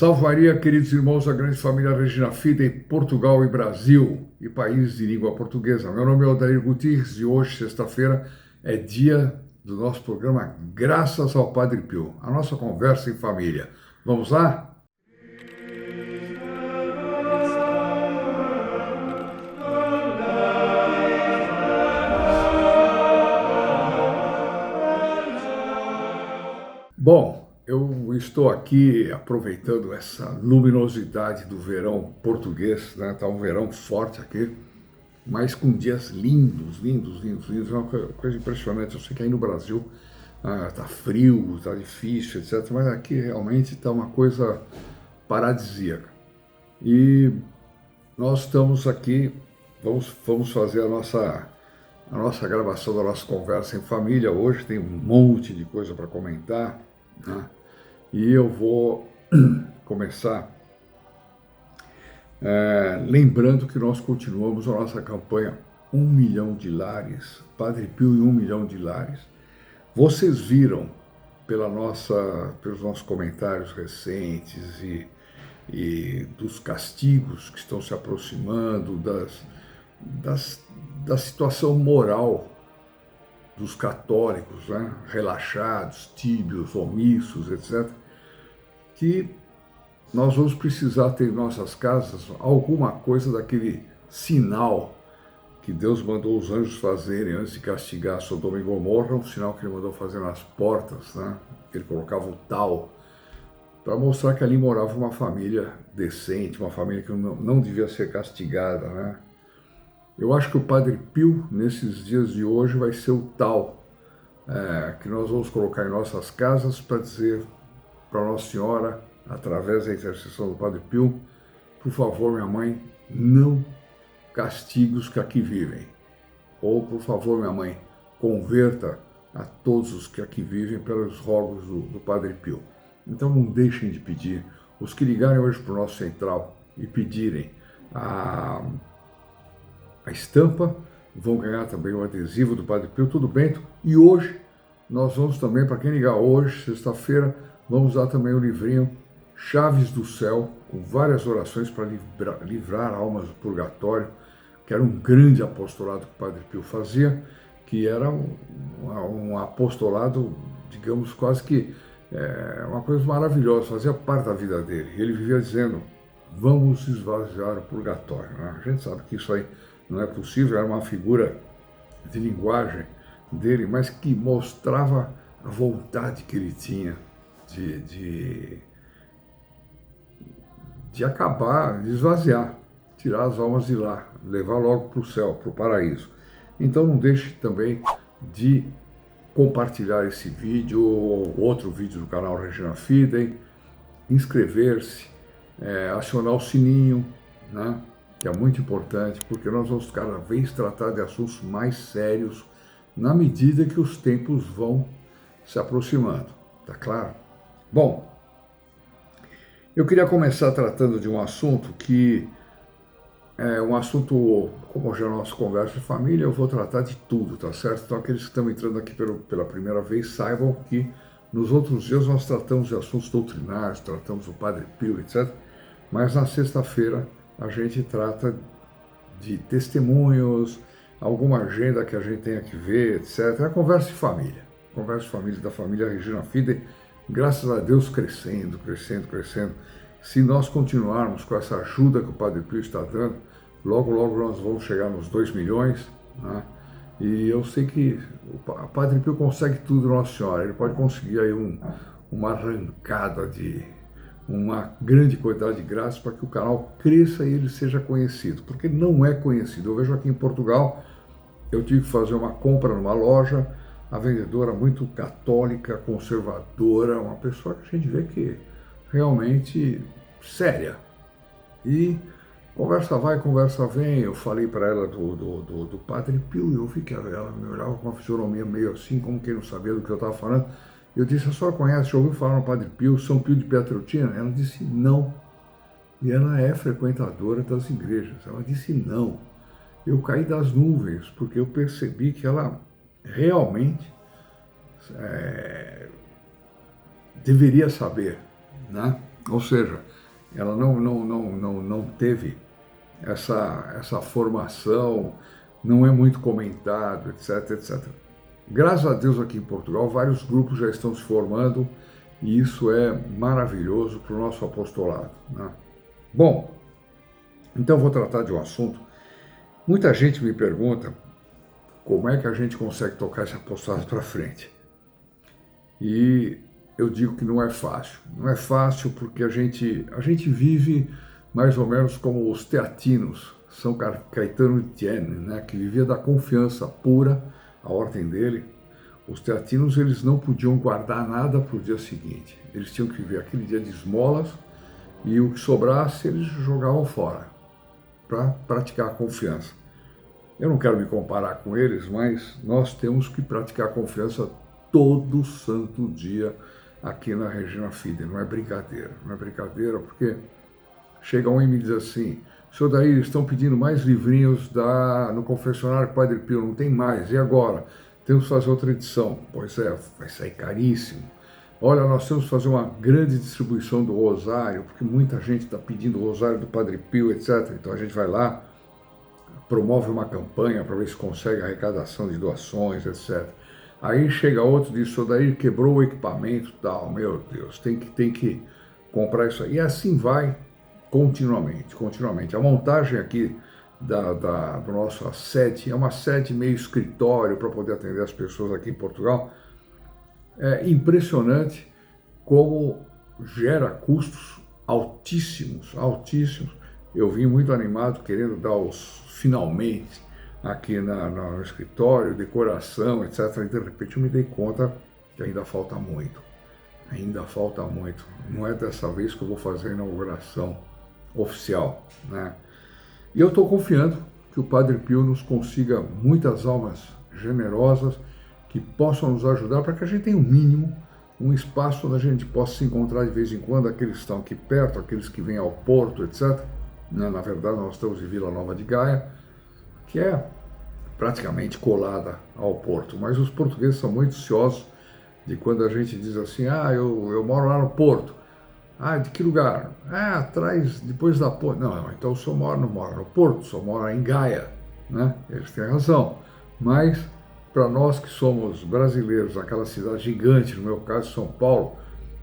Salve Maria, queridos irmãos da grande família Regina Fidei, Portugal e Brasil e países de língua portuguesa. Meu nome é Odair Gutierrez e hoje, sexta-feira, é dia do nosso programa Graças ao Padre Pio, a nossa conversa em família. Vamos lá? Bom, eu estou aqui aproveitando essa luminosidade do verão português, né? Tá um verão forte aqui, mas com dias lindos, lindos, lindos, lindos. É uma coisa impressionante. Eu sei que aí no Brasil tá frio, tá difícil, etc. Mas aqui realmente tá uma coisa paradisíaca. E nós estamos aqui, vamos fazer a nossa gravação da nossa conversa em família. Hoje tem um monte de coisa para comentar, né? E eu vou começar lembrando que nós continuamos a nossa campanha 1 milhão de lares, Padre Pio e 1 milhão de lares. Vocês viram pelos nossos comentários recentes e dos castigos que estão se aproximando, da situação moral dos católicos, né? Relaxados, tíbios, omissos, etc., que nós vamos precisar ter em nossas casas alguma coisa daquele sinal que Deus mandou os anjos fazerem antes de castigar Sodoma e Gomorra, um sinal que ele mandou fazer nas portas, né? Ele colocava o tal, para mostrar que ali morava uma família decente, uma família que não devia ser castigada, né? Eu acho que o Padre Pio, nesses dias de hoje, vai ser o tal que nós vamos colocar em nossas casas para dizer para Nossa Senhora, através da intercessão do Padre Pio: por favor, minha mãe, não castigue os que aqui vivem. Ou, por favor, minha mãe, converta a todos os que aqui vivem pelos rogos do Padre Pio. Então não deixem de pedir. Os que ligarem hoje para o nosso central e pedirem a estampa vão ganhar também o adesivo do Padre Pio, tudo bem? E hoje nós vamos também, para quem ligar hoje, sexta-feira, vamos dar também o livrinho Chaves do Céu, com várias orações para livrar almas do purgatório, que era um grande apostolado que o Padre Pio fazia, que era um apostolado, digamos, quase que uma coisa maravilhosa, fazia parte da vida dele. Ele vivia dizendo: vamos esvaziar o purgatório, né? A gente sabe que isso aí não é possível, era uma figura de linguagem dele, mas que mostrava a vontade que ele tinha de acabar, de esvaziar, tirar as almas de lá, levar logo para o céu, para o paraíso. Então não deixe também de compartilhar esse vídeo ou outro vídeo do canal Regina Fidei, inscrever-se, acionar o sininho, né? Que é muito importante, porque nós vamos cada vez tratar de assuntos mais sérios na medida que os tempos vão se aproximando, tá claro? Bom, eu queria começar tratando de um assunto que é um assunto, como já é a nossa conversa de família, eu vou tratar de tudo, tá certo? Então aqueles que estão entrando aqui pela primeira vez saibam que nos outros dias nós tratamos de assuntos doutrinários, tratamos do Padre Pio, etc., mas na sexta-feira a gente trata de testemunhos, alguma agenda que a gente tenha que ver, etc. É a conversa de família da família Regina Fidei, graças a Deus crescendo, crescendo, crescendo. Se nós continuarmos com essa ajuda que o Padre Pio está dando, logo, logo nós vamos chegar nos 2 milhões, né? E eu sei que o Padre Pio consegue tudo, Nossa Senhora. Ele pode conseguir aí uma arrancada de uma grande quantidade de graças para que o canal cresça e ele seja conhecido, porque não é conhecido. Eu vejo aqui em Portugal, eu tive que fazer uma compra numa loja, a vendedora muito católica, conservadora, uma pessoa que a gente vê que realmente séria. E conversa vai, conversa vem. Eu falei para ela do Padre Pio e eu vi que ela me olhava com uma fisionomia meio assim, como quem não sabia do que eu estava falando. Eu disse: a senhora conhece, já ouviu falar no Padre Pio, São Pio de Pietrelcina? Ela disse não. E ela é frequentadora das igrejas. Ela disse não. Eu caí das nuvens, porque eu percebi que ela realmente deveria saber, né? Ou seja, ela não teve essa formação, não é muito comentado, etc, etc. Graças a Deus aqui em Portugal, vários grupos já estão se formando e isso é maravilhoso para o nosso apostolado, né? Bom, então vou tratar de um assunto. Muita gente me pergunta como é que a gente consegue tocar esse apostolado para frente. E eu digo que não é fácil. Não é fácil porque a gente vive mais ou menos como os teatinos, São Caetano de Siena, né, que vivia da confiança pura, a ordem dele. Os teatinos, eles não podiam guardar nada para o dia seguinte. Eles tinham que viver aquele dia de esmolas e o que sobrasse eles jogavam fora para praticar a confiança. Eu não quero me comparar com eles, mas nós temos que praticar a confiança todo santo dia aqui na Regina Fidei. Não é brincadeira, não é brincadeira, porque chega um e me diz assim: senhor Daí, eles estão pedindo mais livrinhos no confessionário Padre Pio, não tem mais, e agora? Temos que fazer outra edição. Pois é, vai sair caríssimo. Olha, nós temos que fazer uma grande distribuição do rosário, porque muita gente está pedindo o rosário do Padre Pio, etc. Então a gente vai lá, promove uma campanha para ver se consegue arrecadação de doações, etc. Aí chega outro e diz: senhor Daí quebrou o equipamento e tal. Meu Deus, tem que comprar isso aí. E assim vai continuamente, continuamente. A montagem aqui do nosso sede é uma sede meio escritório para poder atender as pessoas aqui em Portugal. É impressionante como gera custos altíssimos, altíssimos. Eu vim muito animado, querendo dar os finalmente aqui no escritório, decoração, etc. E de repente eu me dei conta que ainda falta muito. Ainda falta muito. Não é dessa vez que eu vou fazer a inauguração oficial, né? E eu estou confiando que o Padre Pio nos consiga muitas almas generosas que possam nos ajudar para que a gente tenha um mínimo, um espaço onde a gente possa se encontrar de vez em quando, aqueles que estão aqui perto, aqueles que vêm ao Porto, etc. Na verdade, nós estamos em Vila Nova de Gaia, que é praticamente colada ao Porto, mas os portugueses são muito ciosos de quando a gente diz assim: ah, eu moro lá no Porto. Ah, de que lugar? Ah, atrás, depois da ponte. Não, então o senhor não mora no Porto, o senhor mora em Gaia, né? Eles têm razão, mas para nós que somos brasileiros, aquela cidade gigante, no meu caso São Paulo,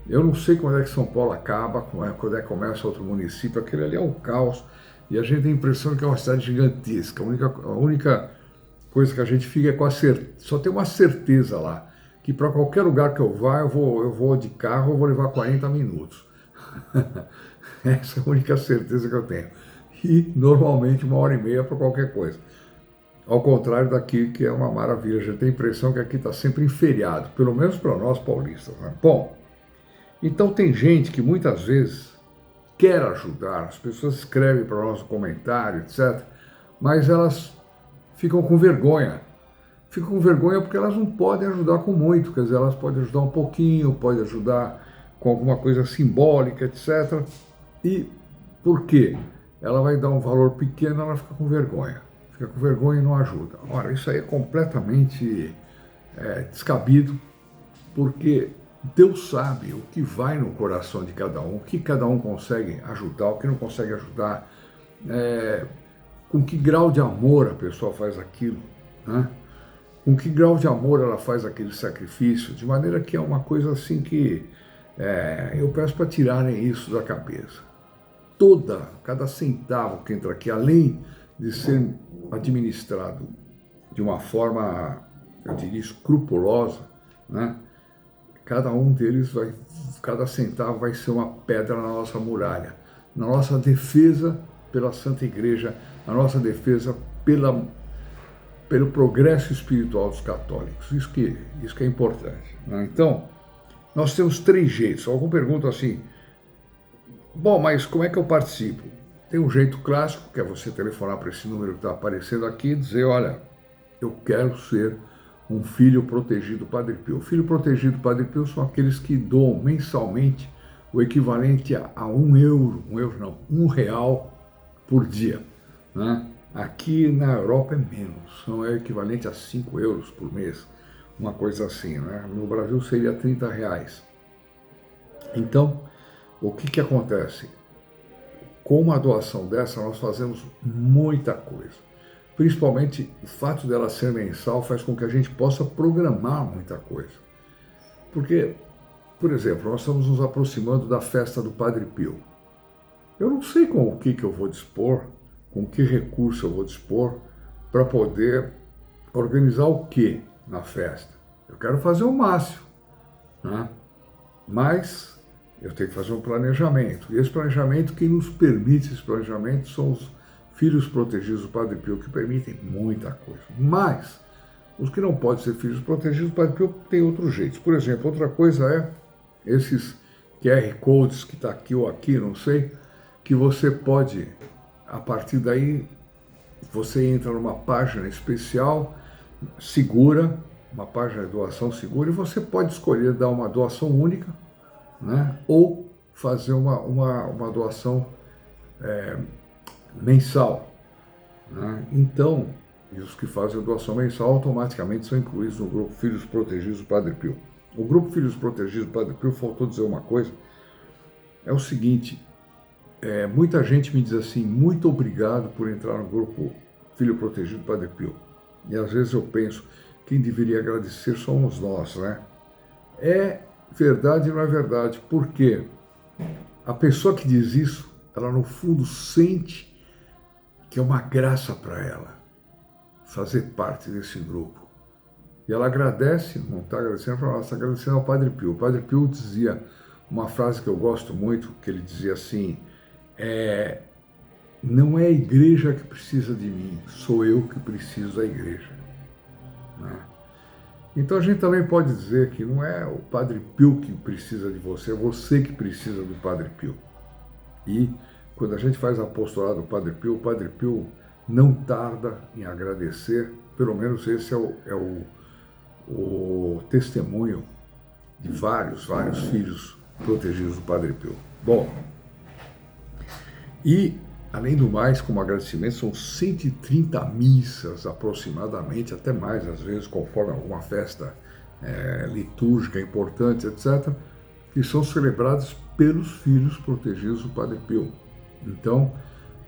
eu não sei quando é que São Paulo acaba, quando é que começa outro município, aquele ali é um caos, e a gente tem a impressão que é uma cidade gigantesca. A única coisa que a gente fica é com a certeza, só tem uma certeza lá, que para qualquer lugar que eu vá, eu vou de carro, eu vou levar 40 minutos. Essa é a única certeza que eu tenho. E normalmente 1h30 para qualquer coisa. Ao contrário daqui, que é uma maravilha. A gente tem a impressão que aqui está sempre em feriado, pelo menos para nós paulistas, né? Bom, então tem gente que muitas vezes quer ajudar, as pessoas escrevem para nós no comentário, etc., mas elas ficam com vergonha. Ficam com vergonha porque elas não podem ajudar com muito, quer dizer, elas podem ajudar um pouquinho, podem ajudar com alguma coisa simbólica, etc. E por quê? Ela vai dar um valor pequeno, ela fica com vergonha. Fica com vergonha e não ajuda. Ora, isso aí é completamente descabido, porque Deus sabe o que vai no coração de cada um, o que cada um consegue ajudar, o que não consegue ajudar, com que grau de amor a pessoa faz aquilo, né? Com que grau de amor ela faz aquele sacrifício, de maneira que é uma coisa assim que eu peço para tirarem isso da cabeça. Cada centavo que entra aqui, além de ser administrado de uma forma, eu diria, escrupulosa, né? Cada centavo vai ser uma pedra na nossa muralha, na nossa defesa pela Santa Igreja, na nossa defesa pelo progresso espiritual dos católicos. Isso que é importante, né? Então, nós temos 3 jeitos. Algum pergunta assim: bom, mas como é que eu participo? Tem um jeito clássico, que é você telefonar para esse número que está aparecendo aqui e dizer: olha, eu quero ser um filho protegido do Padre Pio. O filho protegido do Padre Pio são aqueles que doam mensalmente o equivalente a R$1 por dia, né? Aqui na Europa é menos, não é equivalente a 5 euros por mês, uma coisa assim, né? No Brasil seria R$30. Então, o que acontece? Com uma doação dessa, nós fazemos muita coisa. Principalmente, o fato dela ser mensal faz com que a gente possa programar muita coisa. Porque, por exemplo, nós estamos nos aproximando da festa do Padre Pio. Eu não sei com o que eu vou dispor, com que recurso eu vou dispor para poder organizar o que na festa. Eu quero fazer o máximo, né? Mas eu tenho que fazer um planejamento. E esse planejamento, quem nos permite esse planejamento são os filhos protegidos do Padre Pio, que permitem muita coisa. Mas os que não podem ser filhos protegidos do Padre Pio têm outros jeitos. Por exemplo, outra coisa é esses QR Codes que está aqui ou aqui, não sei, que você pode, a partir daí, você entra numa página especial, segura, uma página de doação segura, e você pode escolher dar uma doação única, né? Ou fazer uma doação mensal, né? Então, os que fazem a doação mensal automaticamente são incluídos no grupo Filhos Protegidos do Padre Pio. O grupo Filhos Protegidos do Padre Pio, faltou dizer uma coisa, é o seguinte, muita gente me diz assim, muito obrigado por entrar no grupo Filho Protegido do Padre Pio. E às vezes eu penso, quem deveria agradecer somos nós, né? É verdade e não é verdade, porque a pessoa que diz isso, ela no fundo sente que é uma graça para ela fazer parte desse grupo. E ela agradece, não está agradecendo para nós, está agradecendo ao Padre Pio. O Padre Pio dizia uma frase que eu gosto muito, que ele dizia assim, não é a igreja que precisa de mim, sou eu que preciso da igreja. Né? Então a gente também pode dizer que não é o Padre Pio que precisa de você, é você que precisa do Padre Pio. E quando a gente faz apostolado do Padre Pio, o Padre Pio não tarda em agradecer, pelo menos esse é o testemunho de vários filhos protegidos do Padre Pio. Bom, e além do mais, como agradecimento, são 130 missas aproximadamente, até mais às vezes, conforme alguma festa litúrgica importante, etc., que são celebradas pelos filhos protegidos do Padre Pio. Então,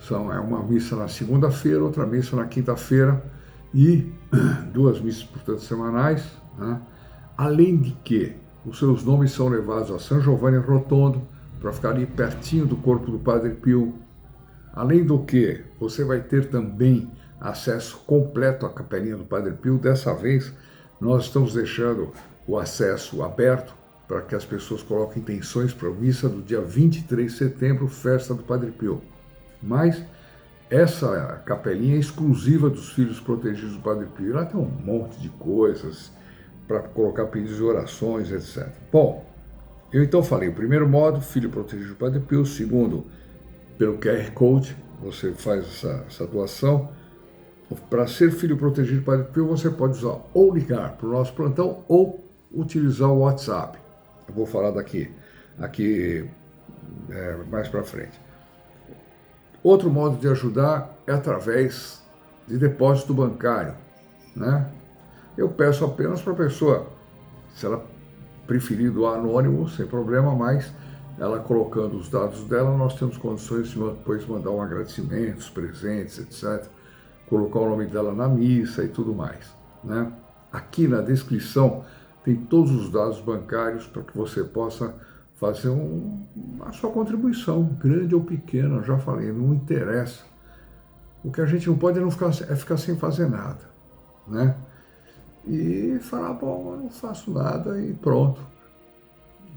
é uma missa na segunda-feira, outra missa na quinta-feira e 2 missas, portanto, semanais, né? Além de que os seus nomes são levados a São Giovanni Rotondo, para ficar ali pertinho do corpo do Padre Pio. Além do que, você vai ter também acesso completo à capelinha do Padre Pio. Dessa vez, nós estamos deixando o acesso aberto para que as pessoas coloquem intenções para a missa do dia 23 de setembro, festa do Padre Pio. Mas essa capelinha é exclusiva dos filhos protegidos do Padre Pio. Lá tem um monte de coisas para colocar pedidos de orações, etc. Bom, eu então falei, o primeiro modo, filho protegido do Padre Pio. O segundo, pelo QR Code, você faz essa doação. Para ser filho protegido do Padre Pio, você pode usar ou ligar para o nosso plantão ou utilizar o WhatsApp. Eu vou falar aqui mais para frente. Outro modo de ajudar é através de depósito bancário, né? Eu peço apenas para a pessoa, se ela preferir doar anônimo, sem problema, mas ela colocando os dados dela, nós temos condições de depois mandar um agradecimento, os presentes, etc. Colocar o nome dela na missa e tudo mais, né? Aqui na descrição tem todos os dados bancários para que você possa fazer a sua contribuição, grande ou pequena, eu já falei, não interessa. O que a gente não pode é ficar sem fazer nada, né? E falar, bom, eu não faço nada e pronto.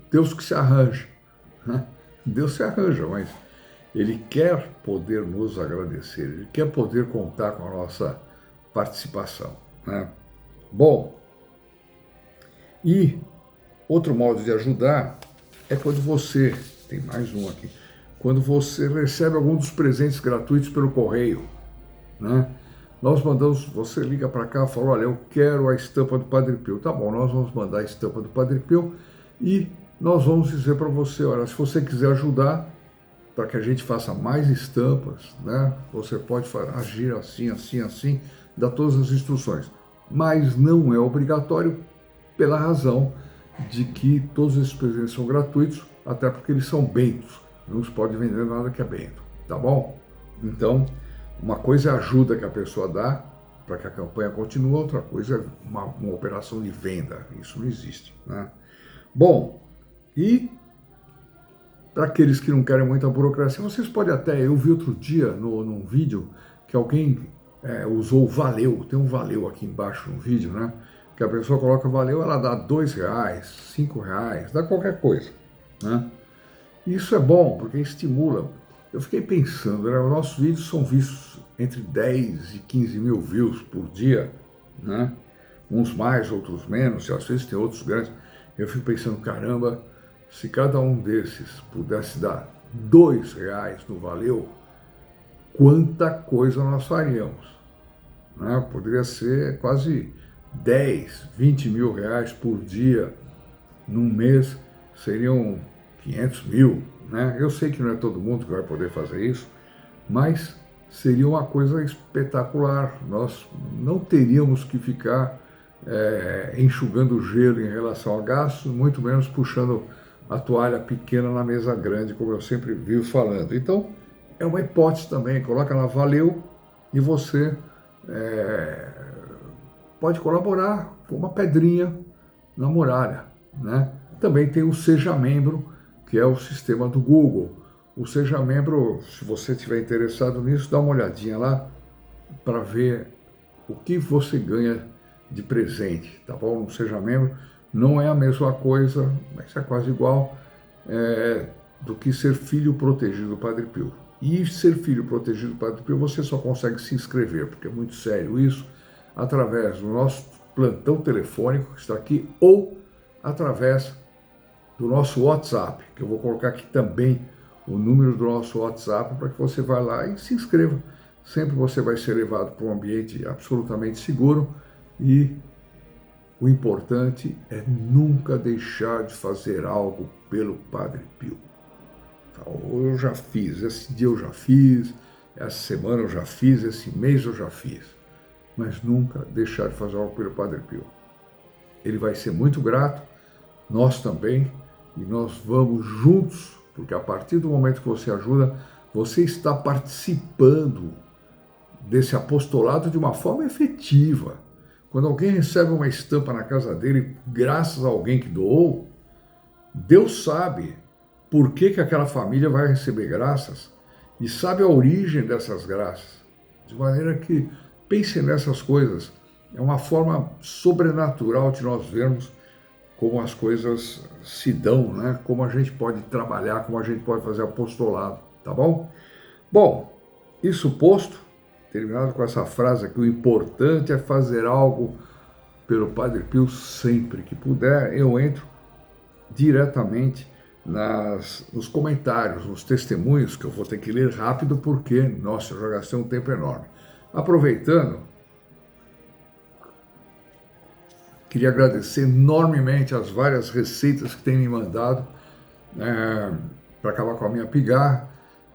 Deus que se arranja, né? Deus se arranja, mas Ele quer poder nos agradecer, Ele quer poder contar com a nossa participação, né? Bom, e outro modo de ajudar é quando você, tem mais um aqui, quando você recebe algum dos presentes gratuitos pelo correio, né? Nós mandamos, você liga para cá e fala, olha, eu quero a estampa do Padre Pio. Tá bom, nós vamos mandar a estampa do Padre Pio e nós vamos dizer para você, olha, se você quiser ajudar para que a gente faça mais estampas, né? Você pode agir assim, assim, assim, dá todas as instruções. Mas não é obrigatório pela razão de que todos esses presentes são gratuitos até porque eles são bentos, não se pode vender nada que é bento, tá bom? Então, uma coisa é a ajuda que a pessoa dá para que a campanha continue, outra coisa é uma operação de venda, isso não existe, né? Bom, e para aqueles que não querem muita burocracia, vocês podem até, eu vi outro dia num vídeo que alguém usou o Valeu, tem um Valeu aqui embaixo no vídeo, né? Que a pessoa coloca Valeu, ela dá R$2, R$5, dá qualquer coisa, né? E isso é bom, porque estimula. Eu fiquei pensando, né? Os nossos vídeos são vistos entre 10 e 15 mil views por dia, né? Uns mais, outros menos, e às vezes tem outros grandes. Eu fico pensando, caramba, se cada um desses pudesse dar R$2 no Valeu, quanta coisa nós faríamos, né? Poderia ser quase 10, 20 mil reais por dia num mês, seriam 500 mil, né? Eu sei que não é todo mundo que vai poder fazer isso, mas seria uma coisa espetacular. Nós não teríamos que ficar enxugando gelo em relação a gastos, muito menos puxando a toalha pequena na mesa grande, como eu sempre vivo falando. Então, é uma hipótese também, coloca lá, valeu, e você pode colaborar com uma pedrinha na muralha, né? Também tem o Seja Membro, que é o sistema do Google. O Seja Membro, se você estiver interessado nisso, dá uma olhadinha lá para ver o que você ganha de presente, tá bom? No Seja Membro não é a mesma coisa, mas é quase igual do que ser filho protegido do Padre Pio. E ser filho protegido do Padre Pio você só consegue se inscrever, porque é muito sério isso, através do nosso plantão telefônico que está aqui ou através do nosso WhatsApp, que eu vou colocar aqui também o número do nosso WhatsApp para que você vá lá e se inscreva. Sempre você vai ser levado para um ambiente absolutamente seguro e o importante é nunca deixar de fazer algo pelo Padre Pio. Eu já fiz, esse dia eu já fiz, essa semana eu já fiz, esse mês eu já fiz, mas nunca deixar de fazer algo pelo Padre Pio. Ele vai ser muito grato, nós também, e nós vamos juntos, porque a partir do momento que você ajuda, você está participando desse apostolado de uma forma efetiva. Quando alguém recebe uma estampa na casa dele, graças a alguém que doou, Deus sabe por que aquela família vai receber graças e sabe a origem dessas graças. De maneira que pense nessas coisas. É uma forma sobrenatural de nós vermos como as coisas se dão, né? Como a gente pode trabalhar, como a gente pode fazer apostolado, tá bom? Bom, isso posto, terminado com essa frase aqui, o importante é fazer algo pelo Padre Pio sempre que puder, eu entro diretamente nos comentários, nos testemunhos, que eu vou ter que ler rápido porque, nossa, eu já gastei um tempo enorme. Aproveitando, queria agradecer enormemente as várias receitas que tem me mandado para acabar com a minha pigarra.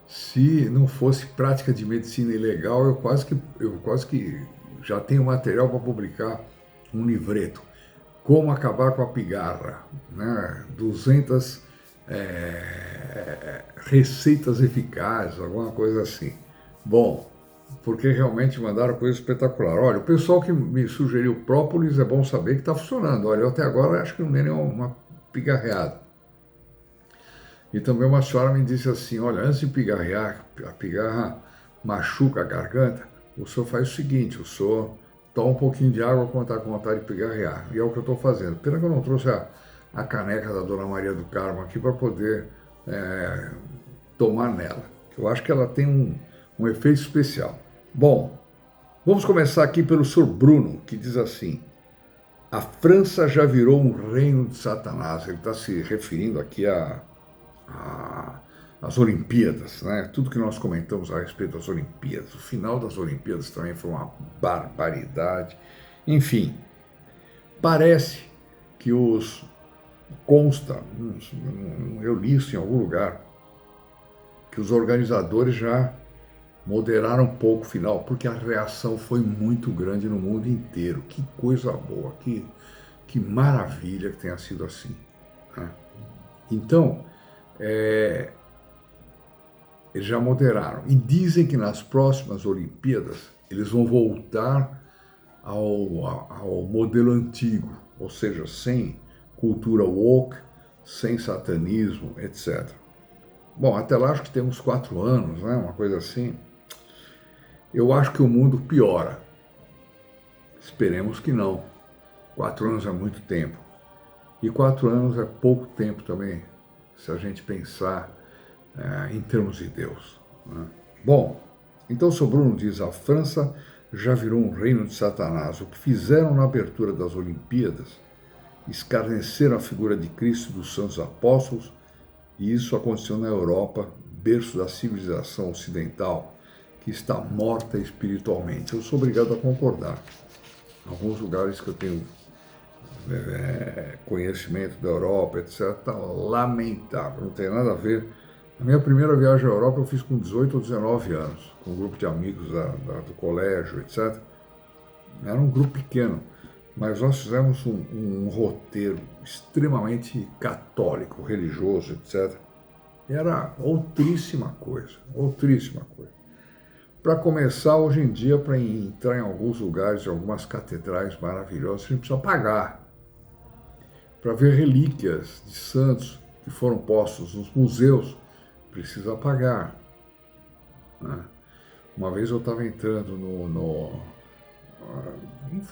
Se não fosse prática de medicina ilegal, eu quase que já tenho material para publicar um livreto. Como acabar com a pigarra, né? 200 receitas eficazes, alguma coisa assim. Bom, porque realmente mandaram coisa espetacular. Olha, o pessoal que me sugeriu própolis, é bom saber que está funcionando. Olha, eu até agora acho que não dei nenhuma pigarreada. E também uma senhora me disse assim, olha, antes de pigarrear, a pigarra machuca a garganta, o senhor faz o seguinte, o senhor toma um pouquinho de água quando está com vontade de pigarrear. E é o que eu estou fazendo. Pena que eu não trouxe a caneca da Dona Maria do Carmo aqui para poder tomar nela. Eu acho que ela tem um efeito especial. Bom, vamos começar aqui pelo Sr. Bruno, que diz assim, a França já virou um reino de Satanás. Ele está se referindo aqui às Olimpíadas, né? Tudo que nós comentamos a respeito das Olimpíadas. O final das Olimpíadas também foi uma barbaridade. Enfim, parece que consta, eu li isso em algum lugar, que os organizadores já moderaram um pouco o final, porque a reação foi muito grande no mundo inteiro. Que coisa boa, que maravilha que tenha sido assim, né? Então, eles já moderaram. E dizem que nas próximas Olimpíadas eles vão voltar ao modelo antigo, ou seja, sem cultura woke, sem satanismo, etc. Bom, até lá acho que temos 4 anos, né? Uma coisa assim. Eu acho que o mundo piora. Esperemos que não. 4 anos é muito tempo. E 4 anos é pouco tempo também, se a gente pensar em termos de Deus, né? Bom, então o Bruno diz, a França já virou um reino de Satanás. O que fizeram na abertura das Olimpíadas, escarneceram a figura de Cristo e dos santos apóstolos, e isso aconteceu na Europa, berço da civilização ocidental, que está morta espiritualmente. Eu sou obrigado a concordar. Em alguns lugares que eu tenho conhecimento da Europa, etc., está lamentável, não tem nada a ver. A minha primeira viagem à Europa eu fiz com 18 ou 19 anos, com um grupo de amigos do colégio, etc. Era um grupo pequeno, mas nós fizemos um roteiro extremamente católico, religioso, etc. Era outríssima coisa, outríssima coisa. Para começar, hoje em dia, para entrar em alguns lugares, em algumas catedrais maravilhosas, a gente precisa pagar. Para ver relíquias de santos que foram postos nos museus, precisa pagar, né? Uma vez eu estava entrando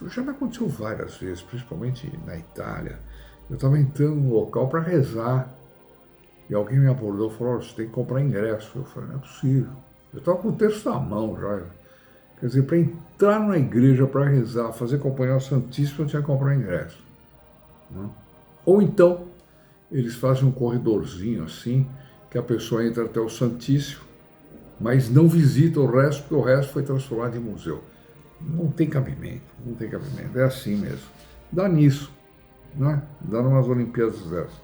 já me aconteceu várias vezes, principalmente na Itália. Eu estava entrando no local para rezar e alguém me abordou e falou, você tem que comprar ingresso. Eu falei, não é possível. Eu estava com o texto na mão já. Quer dizer, para entrar na igreja, para rezar, fazer companhia ao Santíssimo, eu tinha que comprar ingresso, né? Ou então, eles fazem um corredorzinho assim, que a pessoa entra até o Santíssimo, mas não visita o resto, porque o resto foi transformado em museu. Não tem cabimento, não tem cabimento. É assim mesmo. Dá nisso, né? Dá numas Olimpíadas dessas.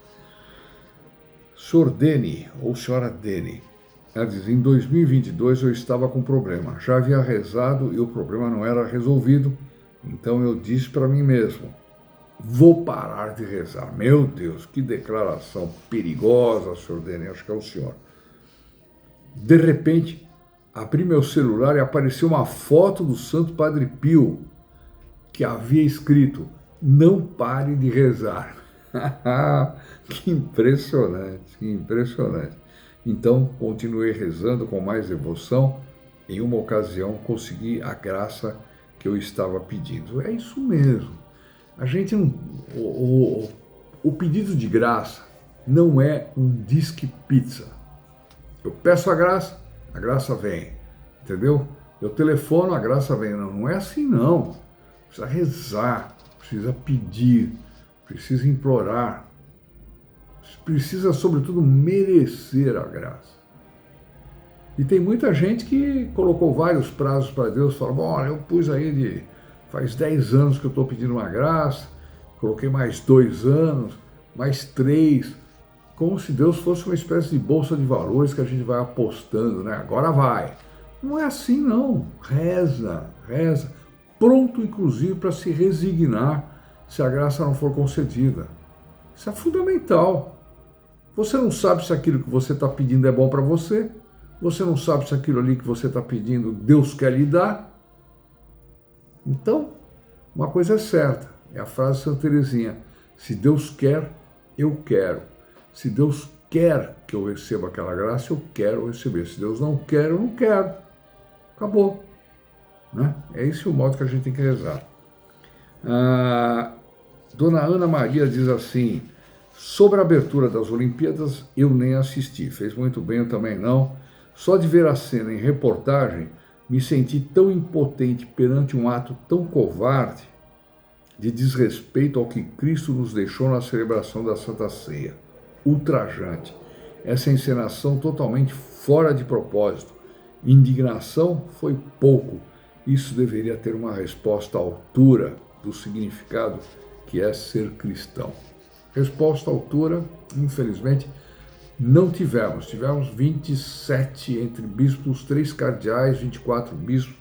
Senhor Dene, ou senhora Dene, ela diz, em 2022 eu estava com problema. Já havia rezado e o problema não era resolvido, então eu disse para mim mesmo, vou parar de rezar. Meu Deus, que declaração perigosa, senhor Dene, acho que é o senhor. De repente, abri meu celular e apareceu uma foto do Santo Padre Pio, que havia escrito, não pare de rezar. Que impressionante, que impressionante. Então, continuei rezando com mais devoção. Em uma ocasião, consegui a graça que eu estava pedindo. É isso mesmo. A gente não... O pedido de graça não é um disque pizza. Eu peço a graça vem, entendeu? Eu telefono, a graça vem. Não, não é assim não. Precisa rezar, precisa pedir, precisa implorar, precisa, sobretudo, merecer a graça. E tem muita gente que colocou vários prazos para Deus, falou, bom, eu pus aí faz 10 anos que eu estou pedindo uma graça, coloquei mais 2 anos, mais 3, como se Deus fosse uma espécie de bolsa de valores que a gente vai apostando, né? Agora vai. Não é assim não, reza, reza, pronto inclusive para se resignar se a graça não for concedida. Isso é fundamental. Você não sabe se aquilo que você está pedindo é bom para você, você não sabe se aquilo ali que você está pedindo Deus quer lhe dar. Então, uma coisa é certa, é a frase de Santa Teresinha, se Deus quer, eu quero. Se Deus quer que eu receba aquela graça, eu quero receber. Se Deus não quer, eu não quero. Acabou, né? É esse o modo que a gente tem que rezar. Dona Ana Maria diz assim, sobre a abertura das Olimpíadas, eu nem assisti. Fez muito bem, eu também não. Só de ver a cena em reportagem, me senti tão impotente perante um ato tão covarde de desrespeito ao que Cristo nos deixou na celebração da Santa Ceia. Ultrajante. Essa encenação totalmente fora de propósito. Indignação foi pouco. Isso deveria ter uma resposta à altura do significado que é ser cristão. Resposta à altura, infelizmente, não tivemos. Tivemos 27 entre bispos, 3 cardeais, 24 bispos.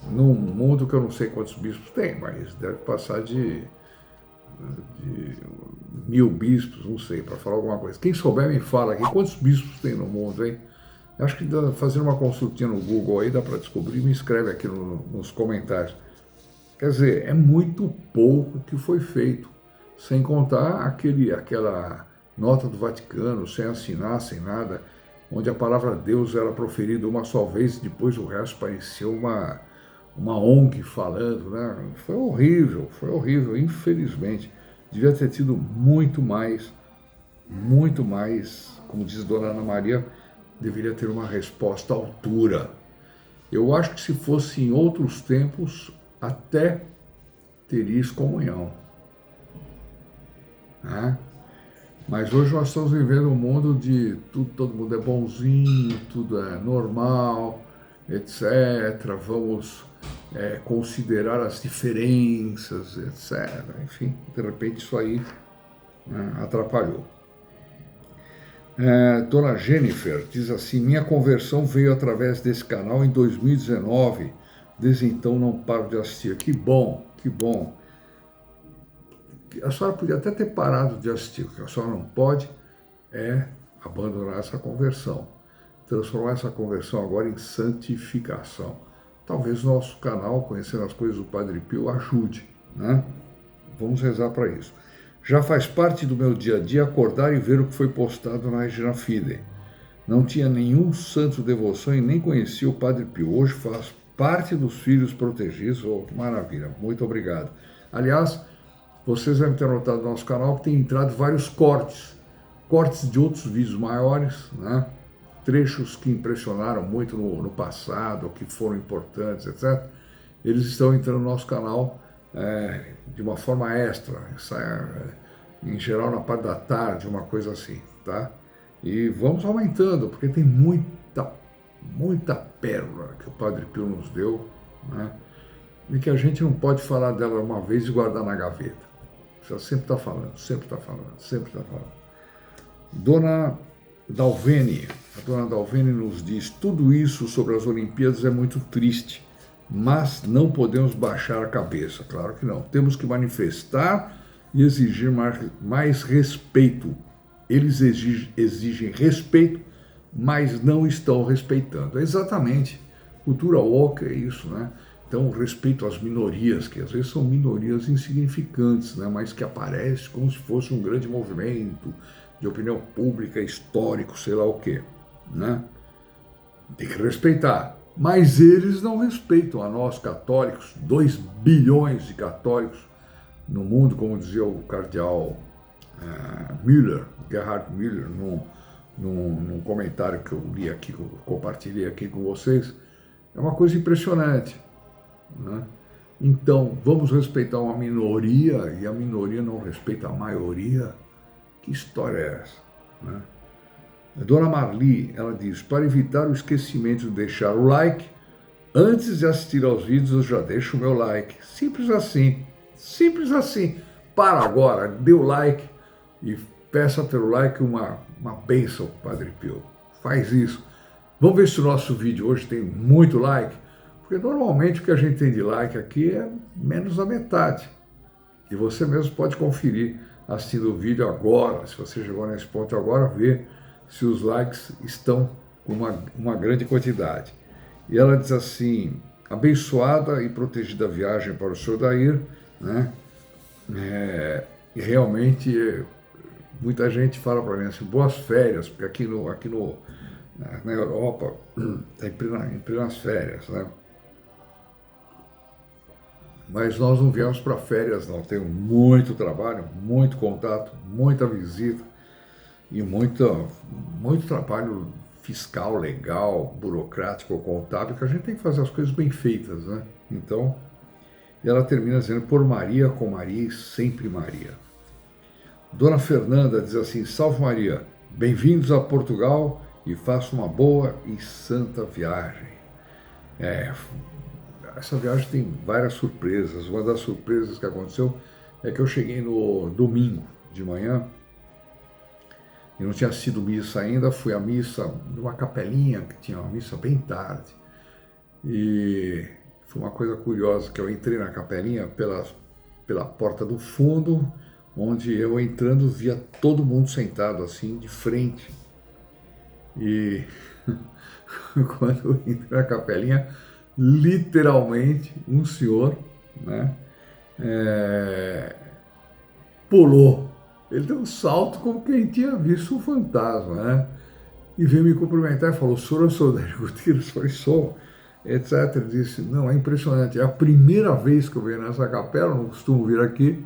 Num mundo que eu não sei quantos bispos tem, mas deve passar de de 1000 bispos, não sei, para falar alguma coisa. Quem souber me fala aqui, quantos bispos tem no mundo, hein? Acho que fazendo uma consultinha no Google aí dá para descobrir, me escreve aqui nos comentários. Quer dizer, é muito pouco que foi feito, sem contar aquela nota do Vaticano, sem assinar, sem nada, onde a palavra Deus era proferida uma só vez e depois o resto parecia uma ONG falando, né? Foi horrível, infelizmente. Devia ter tido muito mais, como diz Dona Ana Maria, deveria ter uma resposta à altura. Eu acho que se fosse em outros tempos, até teria excomunhão, né? Mas hoje nós estamos vivendo um mundo de todo mundo é bonzinho, tudo é normal, etc. Vamos considerar as diferenças, etc. Enfim, de repente isso aí, né, atrapalhou. Dona Jennifer diz assim: minha conversão veio através desse canal em 2019, desde então não paro de assistir. Que bom, que bom. A senhora podia até ter parado de assistir, o que a senhora não pode é abandonar essa conversão, transformar essa conversão agora em santificação. Talvez nosso canal, conhecendo as coisas do Padre Pio, ajude, né? Vamos rezar para isso. Já faz parte do meu dia a dia acordar e ver o que foi postado na Regina Fidei. Não tinha nenhum santo devoção e nem conhecia o Padre Pio. Hoje faz parte dos filhos protegidos. Oh, que maravilha, muito obrigado. Aliás, vocês devem ter notado no nosso canal que tem entrado vários cortes de outros vídeos maiores, né? Trechos que impressionaram muito no passado, que foram importantes, etc. Eles estão entrando no nosso canal de uma forma extra, em geral na parte da tarde, uma coisa assim, tá? E vamos aumentando, porque tem muita pérola que o Padre Pio nos deu, né? E que a gente não pode falar dela uma vez e guardar na gaveta. Precisa sempre estar falando, sempre está falando. Dona Dalvene, a Dona Dalvene nos diz: tudo isso sobre as Olimpíadas é muito triste, mas não podemos baixar a cabeça, claro que não. Temos que manifestar e exigir mais respeito. Eles exigem respeito, mas não estão respeitando. Exatamente. Cultura woke é isso, né? Então, respeito às minorias, que às vezes são minorias insignificantes, né? Mas que aparecem como se fosse um grande movimento de opinião pública, histórico, sei lá o quê, né? Tem que respeitar. Mas eles não respeitam a nós católicos, 2 bilhões de católicos no mundo, como dizia o cardeal Gerhard Müller, num comentário que eu li aqui, que eu compartilhei aqui com vocês. É uma coisa impressionante, né? Então, vamos respeitar uma minoria e a minoria não respeita a maioria? Que história é essa, né? A Dona Marli, ela diz: para evitar o esquecimento de deixar o like, antes de assistir aos vídeos eu já deixo o meu like. Simples assim, simples assim. Para agora, dê o like e peça pelo like uma bênção, Padre Pio. Faz isso. Vamos ver se o nosso vídeo hoje tem muito like, porque normalmente o que a gente tem de like aqui é menos da metade. E você mesmo pode conferir assistindo o vídeo agora, se você chegou nesse ponto agora, ver se os likes estão com uma grande quantidade. E ela diz assim: abençoada e protegida viagem para o Sr. Dair, né? E realmente muita gente fala para mim assim: boas férias, porque aqui na Europa está em plenas férias, né? Mas nós não viemos para férias, não. Tenho muito trabalho, muito contato, muita visita e muito trabalho fiscal, legal, burocrático, contábil, que a gente tem que fazer as coisas bem feitas, né? Então, ela termina dizendo: por Maria, com Maria e sempre Maria. Dona Fernanda diz assim: salve Maria, bem-vindos a Portugal e faça uma boa e santa viagem. Essa viagem tem várias surpresas. Uma das surpresas que aconteceu é que eu cheguei no domingo de manhã e não tinha sido missa ainda. Fui à missa numa capelinha que tinha uma missa bem tarde. E foi uma coisa curiosa, que eu entrei na capelinha pela porta do fundo, onde eu entrando via todo mundo sentado assim, de frente. E quando eu entrei na capelinha, literalmente um senhor, né, pulou. Ele deu um salto como quem tinha visto um fantasma, né? E veio me cumprimentar e falou: "O senhor é o Soldério Gutierrez?" Eu falei: "Sou", etc. Ele disse: "Não, é impressionante, é a primeira vez que eu venho nessa capela, não costumo vir aqui,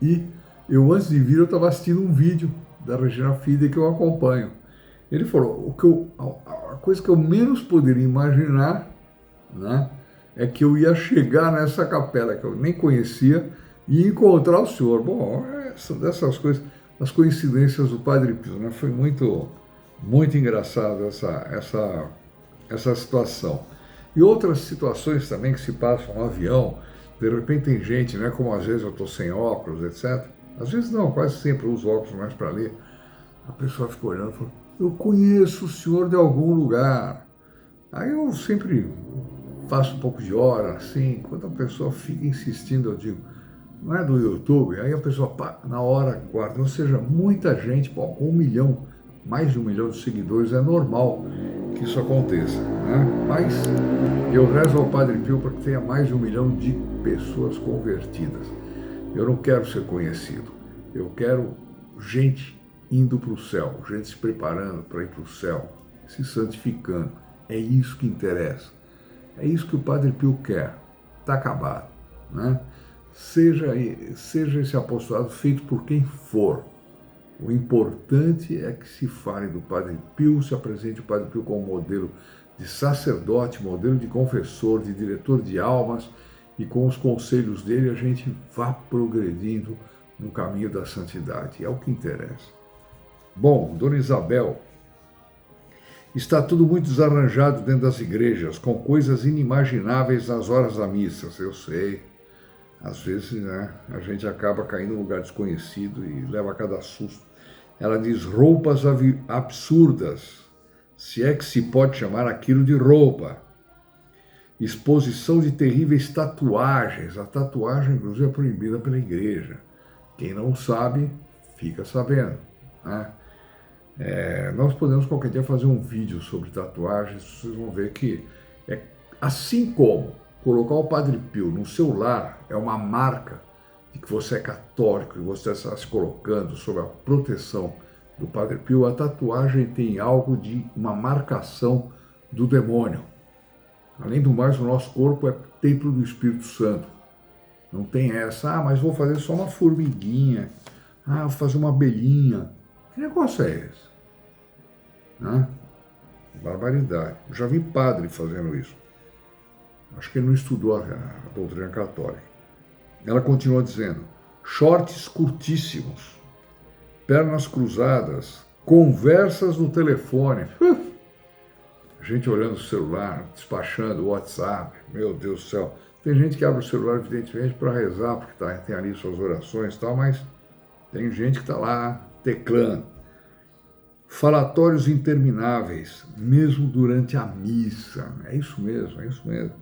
e eu, antes de vir, eu estava assistindo um vídeo da Regina Fide que eu acompanho." Ele falou: a coisa que eu menos poderia imaginar, né, é que eu ia chegar nessa capela que eu nem conhecia e encontrar o senhor. Bom, são dessas coisas, as coincidências do Padre Pio, né? Foi muito engraçado essa situação. E outras situações também que se passam no avião, de repente tem gente, né, como às vezes eu estou sem óculos, etc. Às vezes não, quase sempre eu uso óculos mais para ler. A pessoa fica olhando e fala: "Eu conheço o senhor de algum lugar." Aí eu sempre faço um pouco de hora, assim, quando a pessoa fica insistindo, eu digo: "Não é do YouTube?" Aí a pessoa, pá, na hora guarda. Ou seja, muita gente, bom, com 1 milhão, mais de 1 milhão de seguidores, é normal que isso aconteça, né? Mas eu rezo ao Padre Pio para que tenha mais de 1 milhão de pessoas convertidas. Eu não quero ser conhecido, eu quero gente indo para o céu, gente se preparando para ir para o céu, se santificando. É isso que interessa. É isso que o Padre Pio quer. Está acabado, né? Seja esse apostolado feito por quem for. O importante é que se fale do Padre Pio, se apresente o Padre Pio como modelo de sacerdote, modelo de confessor, de diretor de almas, e com os conselhos dele a gente vá progredindo no caminho da santidade. É o que interessa. Bom, Dona Isabel, está tudo muito desarranjado dentro das igrejas, com coisas inimagináveis nas horas da missa. Eu sei, às vezes, né, a gente acaba caindo num lugar desconhecido e leva cada susto. Ela diz: roupas absurdas, se é que se pode chamar aquilo de roupa. Exposição de terríveis tatuagens. A tatuagem, inclusive, é proibida pela igreja. Quem não sabe, fica sabendo, né? Nós podemos qualquer dia fazer um vídeo sobre tatuagens. Vocês vão ver que, assim como colocar o Padre Pio no seu lar é uma marca de que você é católico e você está se colocando sob a proteção do Padre Pio, a tatuagem tem algo de uma marcação do demônio. Além do mais, o nosso corpo é templo do Espírito Santo. Não tem essa: mas vou fazer só uma formiguinha, vou fazer uma abelhinha. Que negócio é esse? Né? Barbaridade. Eu já vi padre fazendo isso. Acho que ele não estudou a doutrina católica. Ela continua dizendo: shorts curtíssimos, pernas cruzadas, conversas no telefone. Gente olhando o celular, despachando o WhatsApp. Meu Deus do céu. Tem gente que abre o celular, evidentemente, para rezar, porque tem ali suas orações e tal, mas tem gente que está lá teclando. Falatórios intermináveis, mesmo durante a missa. É isso mesmo, é isso mesmo.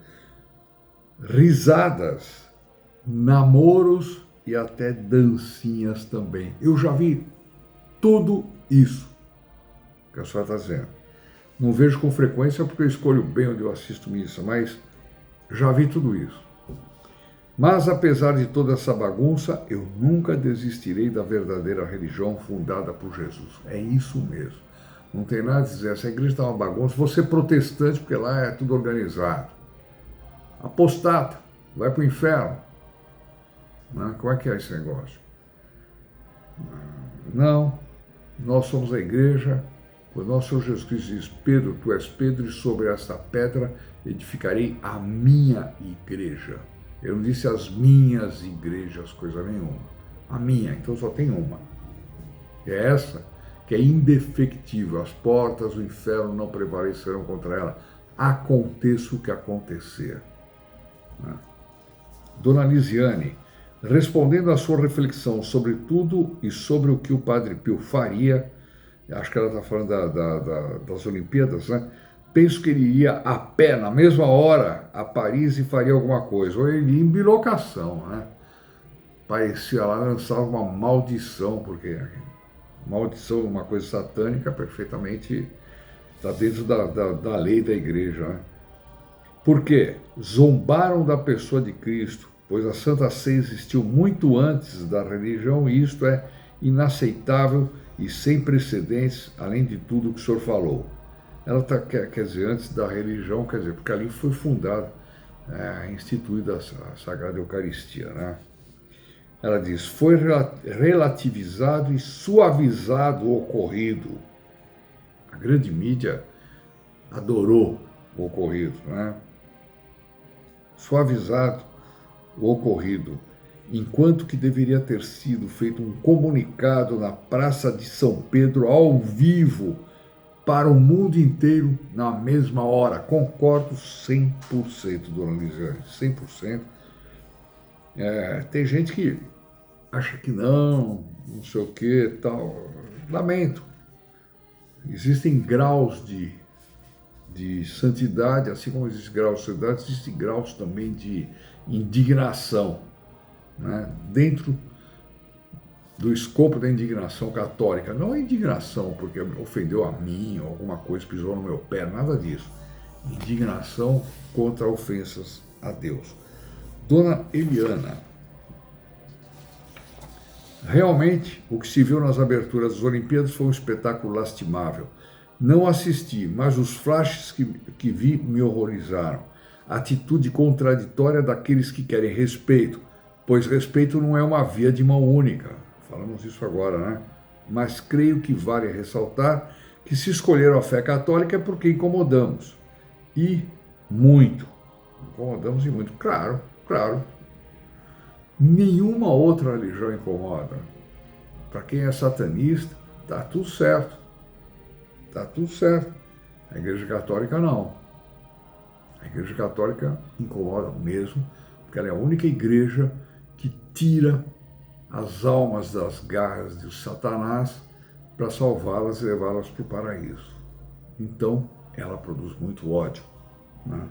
Risadas, namoros e até dancinhas também. Eu já vi tudo isso que a senhora está dizendo. Não vejo com frequência porque eu escolho bem onde eu assisto missa, mas já vi tudo isso. Mas, apesar de toda essa bagunça, eu nunca desistirei da verdadeira religião fundada por Jesus. É isso mesmo. Não tem nada a dizer: essa igreja está uma bagunça, vou ser protestante porque lá é tudo organizado. Apostata, vai para o inferno. Como é que é esse negócio? Não, nós somos a igreja. O nosso Senhor Jesus Cristo diz: Pedro, tu és Pedro, e sobre esta pedra edificarei a minha igreja. Eu não disse as minhas igrejas, coisa nenhuma. A minha, então só tem uma. É essa que é indefectível. As portas do inferno não prevalecerão contra ela, aconteça o que acontecer. Dona Lisiane, respondendo à sua reflexão sobre tudo e sobre o que o Padre Pio faria, acho que ela está falando das Olimpíadas, né? Penso que ele iria a pé, na mesma hora, a Paris e faria alguma coisa. Ou ele ia em bilocação, né? parecia lá, lançava uma maldição, porque maldição, uma coisa satânica, perfeitamente está dentro da lei da igreja, né? Por quê? Zombaram da pessoa de Cristo, pois a Santa Ceia existiu muito antes da religião e isto é inaceitável e sem precedentes, além de tudo que o senhor falou. Ela quer dizer, antes da religião, quer dizer, porque ali foi fundada, instituída a Sagrada Eucaristia, né? Ela diz, foi relativizado e suavizado o ocorrido. A grande mídia adorou o ocorrido, né? Suavizado o ocorrido, enquanto que deveria ter sido feito um comunicado na Praça de São Pedro ao vivo para o mundo inteiro na mesma hora. Concordo 100%, dona Lisiane, 100%. Tem gente que acha que não sei o que, tal. Lamento. Existem graus de santidade, assim como existem graus de santidade, existem graus também de indignação, né? Dentro do escopo da indignação católica. Não é indignação porque ofendeu a mim ou alguma coisa, pisou no meu pé, nada disso. Indignação contra ofensas a Deus. Dona Eliana, realmente o que se viu nas aberturas das Olimpíadas foi um espetáculo lastimável. Não assisti, mas os flashes que vi me horrorizaram. A atitude contraditória daqueles que querem respeito, pois respeito não é uma via de mão única. Falamos isso agora, né? Mas creio que vale ressaltar que se escolheram a fé católica é porque incomodamos. E muito. Incomodamos e muito. Claro, claro. Nenhuma outra religião incomoda. Para quem é satanista, tá tudo certo. Tá tudo certo. A Igreja Católica não. A Igreja Católica incomoda mesmo, porque ela é a única igreja que tira as almas das garras de Satanás para salvá-las e levá-las para o paraíso. Então, ela produz muito ódio, né?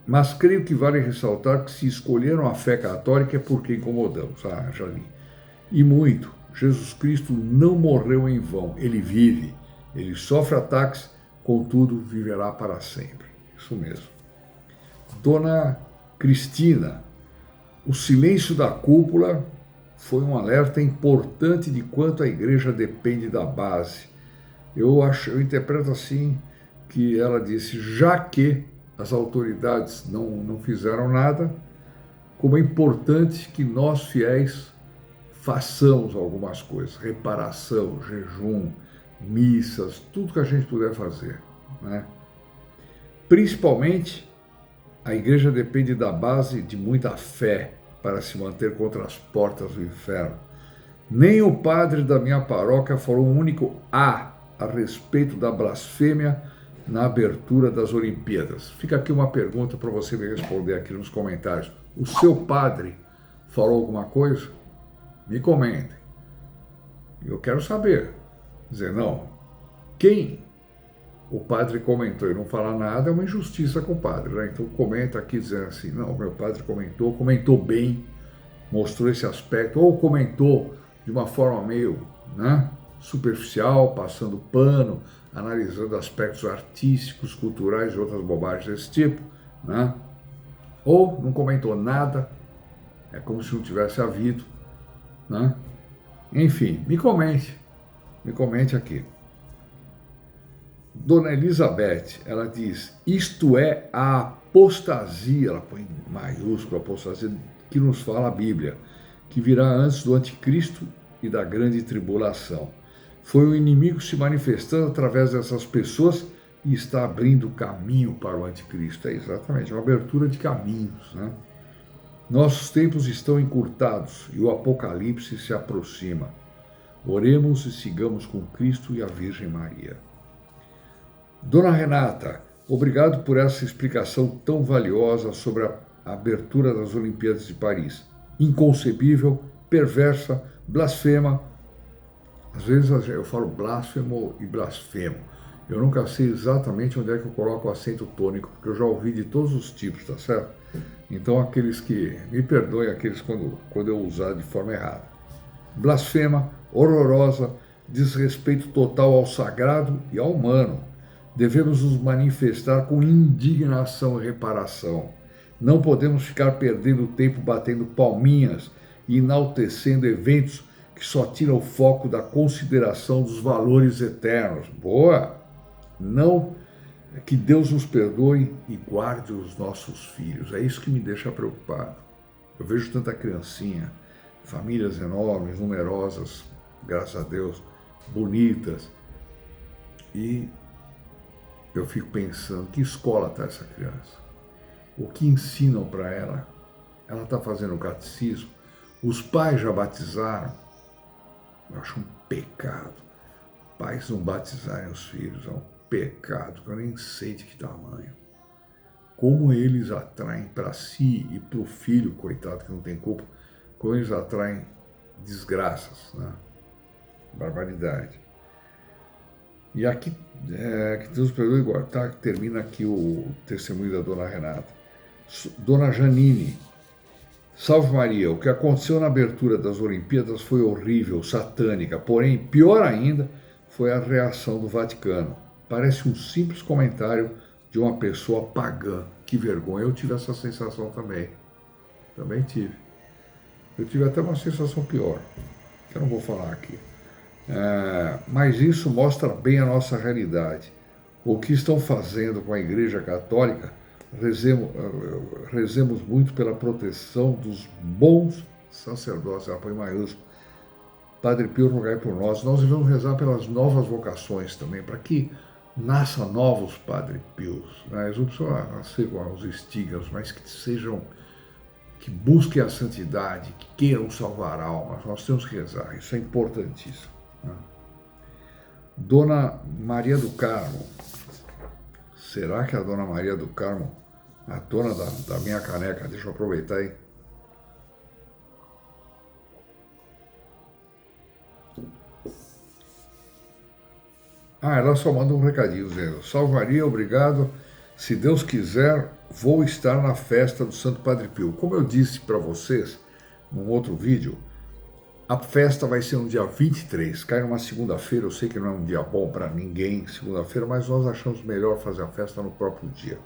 Mas creio que vale ressaltar que se escolheram a fé católica é porque incomodamos. Já li. E muito. Jesus Cristo não morreu em vão. Ele vive. Ele sofre ataques, contudo, viverá para sempre. Isso mesmo. Dona Cristina, o silêncio da cúpula foi um alerta importante de quanto a igreja depende da base. Eu interpreto assim que ela disse, já que as autoridades não fizeram nada, como é importante que nós, fiéis, façamos algumas coisas, reparação, jejum, missas, tudo que a gente puder fazer, né? Principalmente, a igreja depende da base de muita fé para se manter contra as portas do inferno. Nem o padre da minha paróquia falou um único a respeito da blasfêmia na abertura das Olimpíadas. Fica aqui uma pergunta para você me responder aqui nos comentários. O seu padre falou alguma coisa? Me comentem. Eu quero saber. Dizer, não, quem o padre comentou e não falar nada é uma injustiça com o padre, né? Então comenta aqui dizendo assim, não, meu padre comentou bem, mostrou esse aspecto, ou comentou de uma forma meio, né, superficial, passando pano, analisando aspectos artísticos, culturais e outras bobagens desse tipo, né? Ou não comentou nada, é como se não tivesse havido, né? Enfim, me comente aqui. Dona Elizabeth, ela diz, isto é a apostasia, ela põe em maiúsculo apostasia, que nos fala a Bíblia, que virá antes do anticristo e da grande tribulação. Foi o inimigo se manifestando através dessas pessoas e está abrindo caminho para o anticristo. É exatamente, uma abertura de caminhos, né? Nossos tempos estão encurtados e o apocalipse se aproxima. Oremos e sigamos com Cristo e a Virgem Maria. Dona Renata, obrigado por essa explicação tão valiosa sobre a abertura das Olimpíadas de Paris. Inconcebível, perversa, blasfema. Às vezes eu falo blasfemo e blasfemo. Eu nunca sei exatamente onde é que eu coloco o acento tônico, porque eu já ouvi de todos os tipos, tá certo? Então aqueles que, me perdoem aqueles quando eu usar de forma errada. Blasfema, horrorosa, desrespeito total ao sagrado e ao humano. Devemos nos manifestar com indignação e reparação. Não podemos ficar perdendo tempo batendo palminhas e enaltecendo eventos que só tiram o foco da consideração dos valores eternos. Boa! Não, que Deus nos perdoe e guarde os nossos filhos. É isso que me deixa preocupado. Eu vejo tanta criancinha, famílias enormes, numerosas, graças a Deus, bonitas, e eu fico pensando, que escola está essa criança? O que ensinam para ela? Ela está fazendo o catecismo? Os pais já batizaram? Eu acho um pecado. Pais não batizarem os filhos, é um pecado, que eu nem sei de que tamanho. Como eles atraem para si e para o filho, coitado que não tem culpa, como eles atraem desgraças, né? Barbaridade. E aqui, que Deus perdoe igual, tá? Termina aqui o testemunho da dona Renata. Dona Janine, salve Maria, o que aconteceu na abertura das Olimpíadas foi horrível, satânica, porém, pior ainda, foi a reação do Vaticano. Parece um simples comentário de uma pessoa pagã. Que vergonha, eu tive essa sensação também. Também tive. Eu tive até uma sensação pior, que eu não vou falar aqui. Mas isso mostra bem a nossa realidade. O que estão fazendo com a Igreja Católica, rezemos muito pela proteção dos bons sacerdotes, ela põe maiúsculo. Padre Pio, rogai por nós. Nós devemos rezar pelas novas vocações também, para que nasçam novos Padre Pios. Né? Eles não precisam nascer com os estigmas, mas que sejam, que busquem a santidade, que queiram salvar almas. Nós temos que rezar, isso é importantíssimo. Né? Dona Maria do Carmo. Será que a Dona Maria do Carmo, a dona da minha caneca, deixa eu aproveitar aí. Ela só manda um recadinho dizendo: Salve Maria, obrigado. Se Deus quiser, vou estar na festa do Santo Padre Pio. Como eu disse para vocês num outro vídeo, a festa vai ser no dia 23, cai numa segunda-feira. Eu sei que não é um dia bom para ninguém, segunda-feira, mas nós achamos melhor fazer a festa no próprio dia.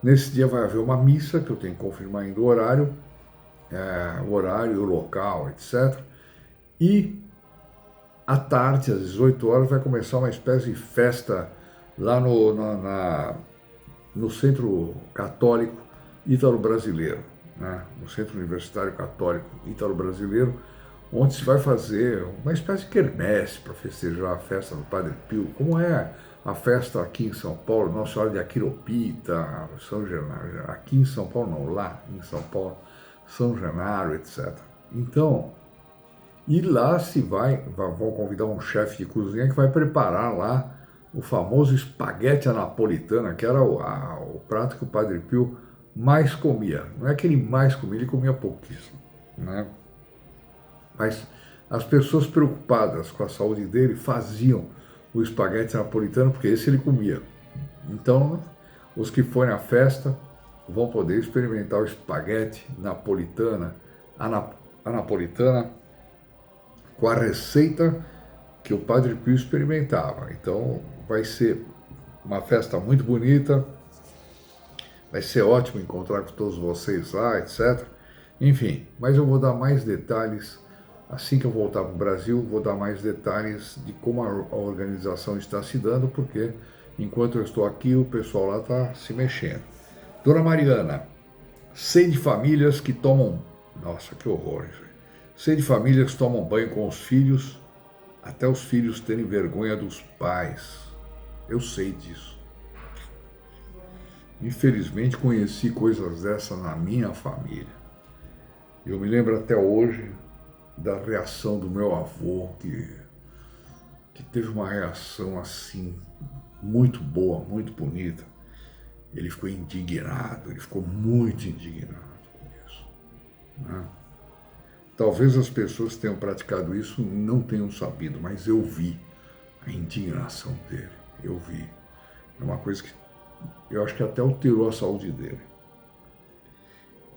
Nesse dia vai haver uma missa, que eu tenho que confirmar ainda o horário, o local, etc. E à tarde, às 18 horas, vai começar uma espécie de festa lá no Centro Católico Ítalo-Brasileiro, né? No Centro Universitário Católico Ítalo-Brasileiro, onde se vai fazer uma espécie de quermesse para festejar a festa do Padre Pio, como é a festa aqui em São Paulo, Nossa Senhora de Aquiropita, São Genaro, aqui em São Paulo não, lá em São Paulo, São Genaro, etc. Então, e lá vão convidar um chefe de cozinha que vai preparar lá o famoso espaguete à napolitana, que era o prato que o Padre Pio mais comia. Não é que ele mais comia, ele comia pouquíssimo, né? Mas as pessoas preocupadas com a saúde dele faziam o espaguete napolitano, porque esse ele comia. Então, os que forem à festa vão poder experimentar o espaguete napolitana, a napolitana, com a receita que o Padre Pio experimentava. Então, vai ser uma festa muito bonita, vai ser ótimo encontrar com todos vocês lá, etc. Enfim, mas eu vou dar mais detalhes assim que eu voltar para o Brasil, vou dar mais detalhes de como a organização está se dando, porque enquanto eu estou aqui, o pessoal lá está se mexendo. Dona Mariana, sei de famílias que tomam... Nossa, que horror, gente. Sei de famílias que tomam banho com os filhos, até os filhos terem vergonha dos pais. Eu sei disso. Infelizmente, conheci coisas dessas na minha família. Eu me lembro até hoje da reação do meu avô, que teve uma reação assim, muito boa, muito bonita. Ele ficou indignado, ele ficou muito indignado com isso, né? Talvez as pessoas que tenham praticado isso não tenham sabido, mas eu vi a indignação dele, eu vi. É uma coisa que eu acho que até alterou a saúde dele.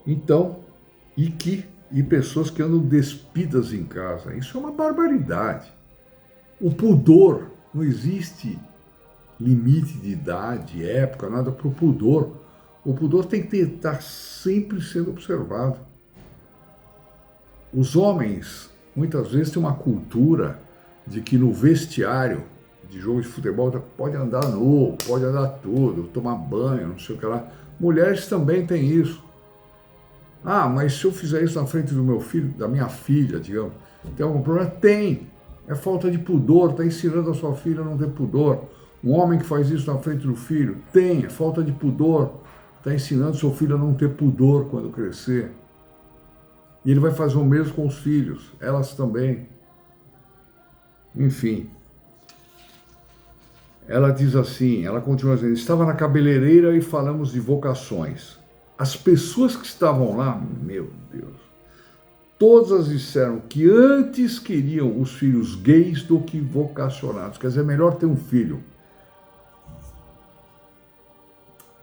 Então, e pessoas que andam despidas em casa. Isso é uma barbaridade. O pudor, não existe limite de idade, época, nada para o pudor. O pudor tem que estar sempre sendo observado. Os homens, muitas vezes, têm uma cultura de que no vestiário de jogo de futebol pode andar nu, pode andar tudo, tomar banho, não sei o que lá. Mulheres também têm isso. Ah, mas se eu fizer isso na frente do meu filho, da minha filha, digamos, tem algum problema? Tem. É falta de pudor, está ensinando a sua filha a não ter pudor. Um homem que faz isso na frente do filho, tem, é falta de pudor. Está ensinando seu filho a não ter pudor quando crescer. E ele vai fazer o mesmo com os filhos, elas também. Enfim. Ela diz assim, ela continua dizendo, estava na cabeleireira e falamos de vocações. As pessoas que estavam lá, meu Deus, todas disseram que antes queriam os filhos gays do que vocacionados. Quer dizer, é melhor ter um filho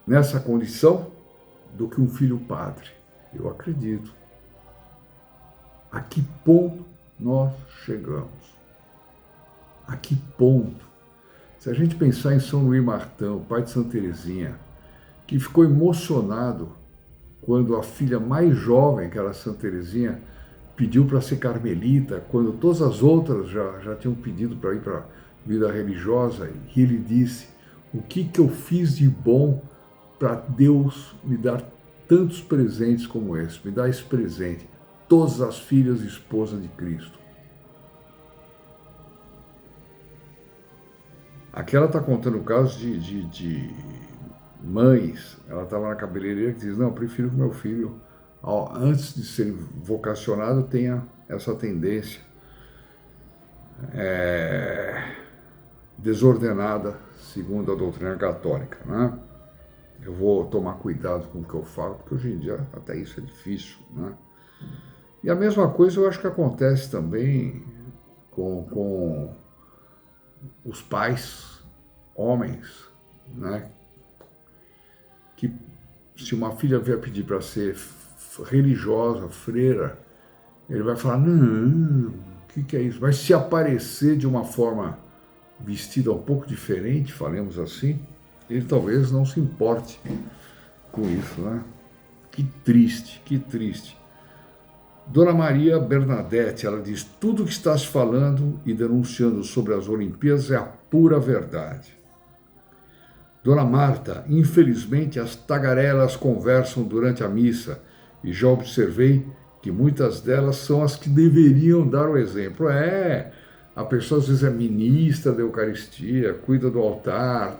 nessa condição do que um filho padre. Eu acredito. A que ponto nós chegamos? A que ponto? Se a gente pensar em São Luís Martão, pai de Santa Teresinha, que ficou emocionado quando a filha mais jovem, que era Santa Teresinha, pediu para ser carmelita, quando todas as outras já tinham pedido para ir para a vida religiosa, e ele disse, o que eu fiz de bom para Deus me dar tantos presentes como esse, me dar esse presente, todas as filhas e esposas de Cristo. Aqui ela está contando o caso de mães, ela estava na cabeleireira que diz, não, eu prefiro que meu filho, antes de ser vocacionado, tenha essa tendência desordenada, segundo a doutrina católica, né? Eu vou tomar cuidado com o que eu falo, porque hoje em dia até isso é difícil, né? E a mesma coisa eu acho que acontece também com os pais, homens, né? Que se uma filha vier pedir para ser religiosa, freira, ele vai falar, não, o que é isso? Mas se aparecer de uma forma vestida um pouco diferente, falemos assim, ele talvez não se importe com isso, né? Que triste, que triste. Dona Maria Bernadette, ela diz, tudo que estás falando e denunciando sobre as Olimpíadas é a pura verdade. Dona Marta, infelizmente as tagarelas conversam durante a missa e já observei que muitas delas são as que deveriam dar o exemplo. A pessoa às vezes é ministra da Eucaristia, cuida do altar,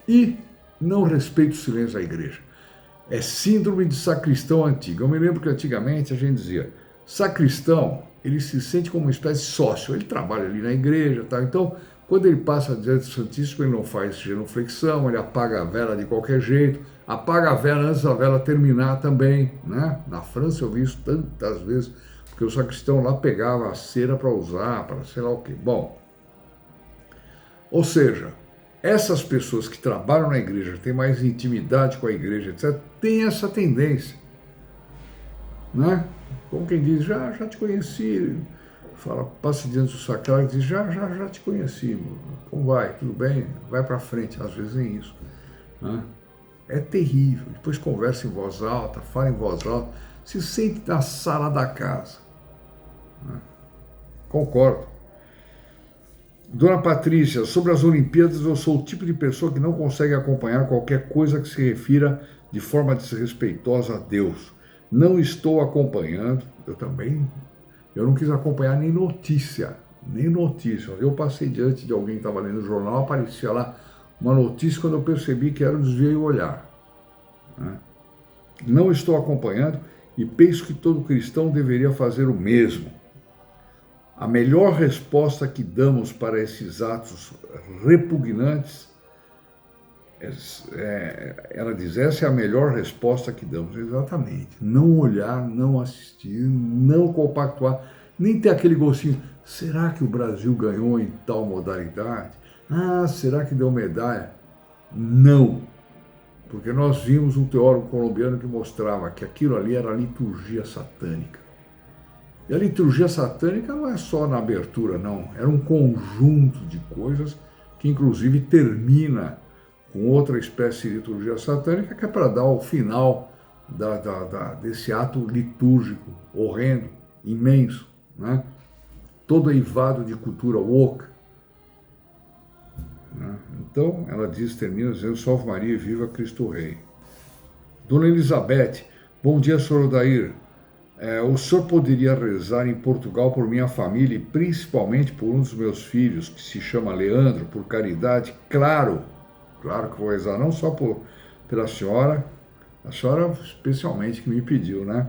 e não respeita o silêncio da igreja. É síndrome de sacristão antigo. Eu me lembro que antigamente a gente dizia, sacristão, ele se sente como uma espécie de sócio, ele trabalha ali na igreja, tá? Então, quando ele passa diante do Santíssimo, ele não faz genuflexão, ele apaga a vela de qualquer jeito, apaga a vela antes da vela terminar também, né? Na França eu vi isso tantas vezes, porque o sacristão lá pegava a cera para usar, para sei lá o quê. Bom, ou seja, essas pessoas que trabalham na igreja, têm mais intimidade com a igreja, etc., têm essa tendência, né? Como quem diz, já te conheci, fala, passa diante do sacrário e diz, já te conheci, como vai, tudo bem, vai para frente, às vezes é isso, né? É terrível, depois conversa em voz alta, fala em voz alta, se sente na sala da casa, né? Concordo. Dona Patrícia, sobre as Olimpíadas, eu sou o tipo de pessoa que não consegue acompanhar qualquer coisa que se refira de forma desrespeitosa a Deus. Não estou acompanhando, eu não quis acompanhar nem notícia. Eu passei diante de alguém que estava lendo o jornal, aparecia lá uma notícia quando eu percebi que era um desvio de olhar, né? Não estou acompanhando e penso que todo cristão deveria fazer o mesmo. A melhor resposta que damos para esses atos repugnantes, ela diz, essa é a melhor resposta que damos. Exatamente. Não olhar, não assistir, não compactuar, nem ter aquele gostinho. Será que o Brasil ganhou em tal modalidade? Será que deu medalha? Não, porque nós vimos um teólogo colombiano que mostrava que aquilo ali era liturgia satânica. E a liturgia satânica não é só na abertura, não. Era um conjunto de coisas que, inclusive, termina com outra espécie de liturgia satânica, que é para dar o final desse ato litúrgico horrendo, imenso, né? Todo eivado de cultura woke. Né? Então, ela termina dizendo: Salve Maria e viva Cristo Rei. Dona Elizabeth, bom dia, senhor Odair. O senhor poderia rezar em Portugal por minha família e principalmente por um dos meus filhos, que se chama Leandro, por caridade? Claro, claro que vou rezar, não só pela senhora, a senhora especialmente que me pediu, né?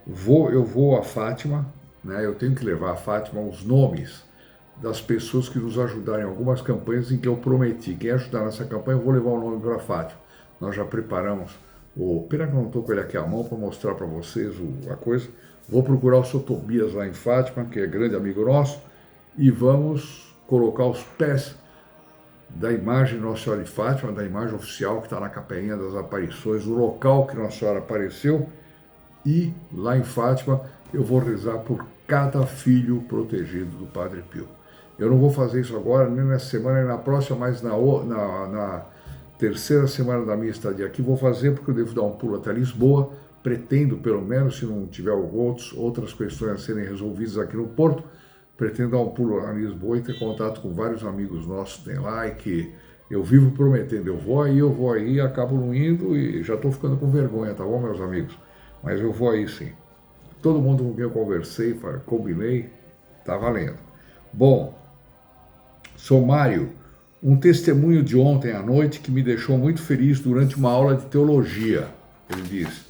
Eu vou a Fátima, né? Eu tenho que levar a Fátima os nomes das pessoas que nos ajudaram em algumas campanhas em que eu prometi. Quem ajudar nessa campanha, eu vou levar o nome para a Fátima. Nós já preparamos. Pena que eu não estou com ele aqui à mão para mostrar para vocês a coisa. Vou procurar o Sr. Tobias lá em Fátima, que é grande amigo nosso, e vamos colocar os pés da imagem de Nossa Senhora de Fátima, da imagem oficial que está na Capelinha das Aparições, o local que Nossa Senhora apareceu, e lá em Fátima eu vou rezar por cada filho protegido do Padre Pio. Eu não vou fazer isso agora, nem nessa semana, nem na próxima, mas na terceira semana da minha estadia aqui vou fazer, porque eu devo dar um pulo até Lisboa, pretendo, pelo menos, se não tiver outras questões a serem resolvidas aqui no Porto, pretendo dar um pulo a Lisboa e ter contato com vários amigos nossos que tem lá e que eu vivo prometendo, eu vou aí, acabo não indo e já estou ficando com vergonha, tá bom, meus amigos? Mas eu vou aí sim. Todo mundo com quem eu conversei, combinei, tá valendo. Bom, sou Mário. Um testemunho de ontem à noite que me deixou muito feliz durante uma aula de teologia. Ele diz: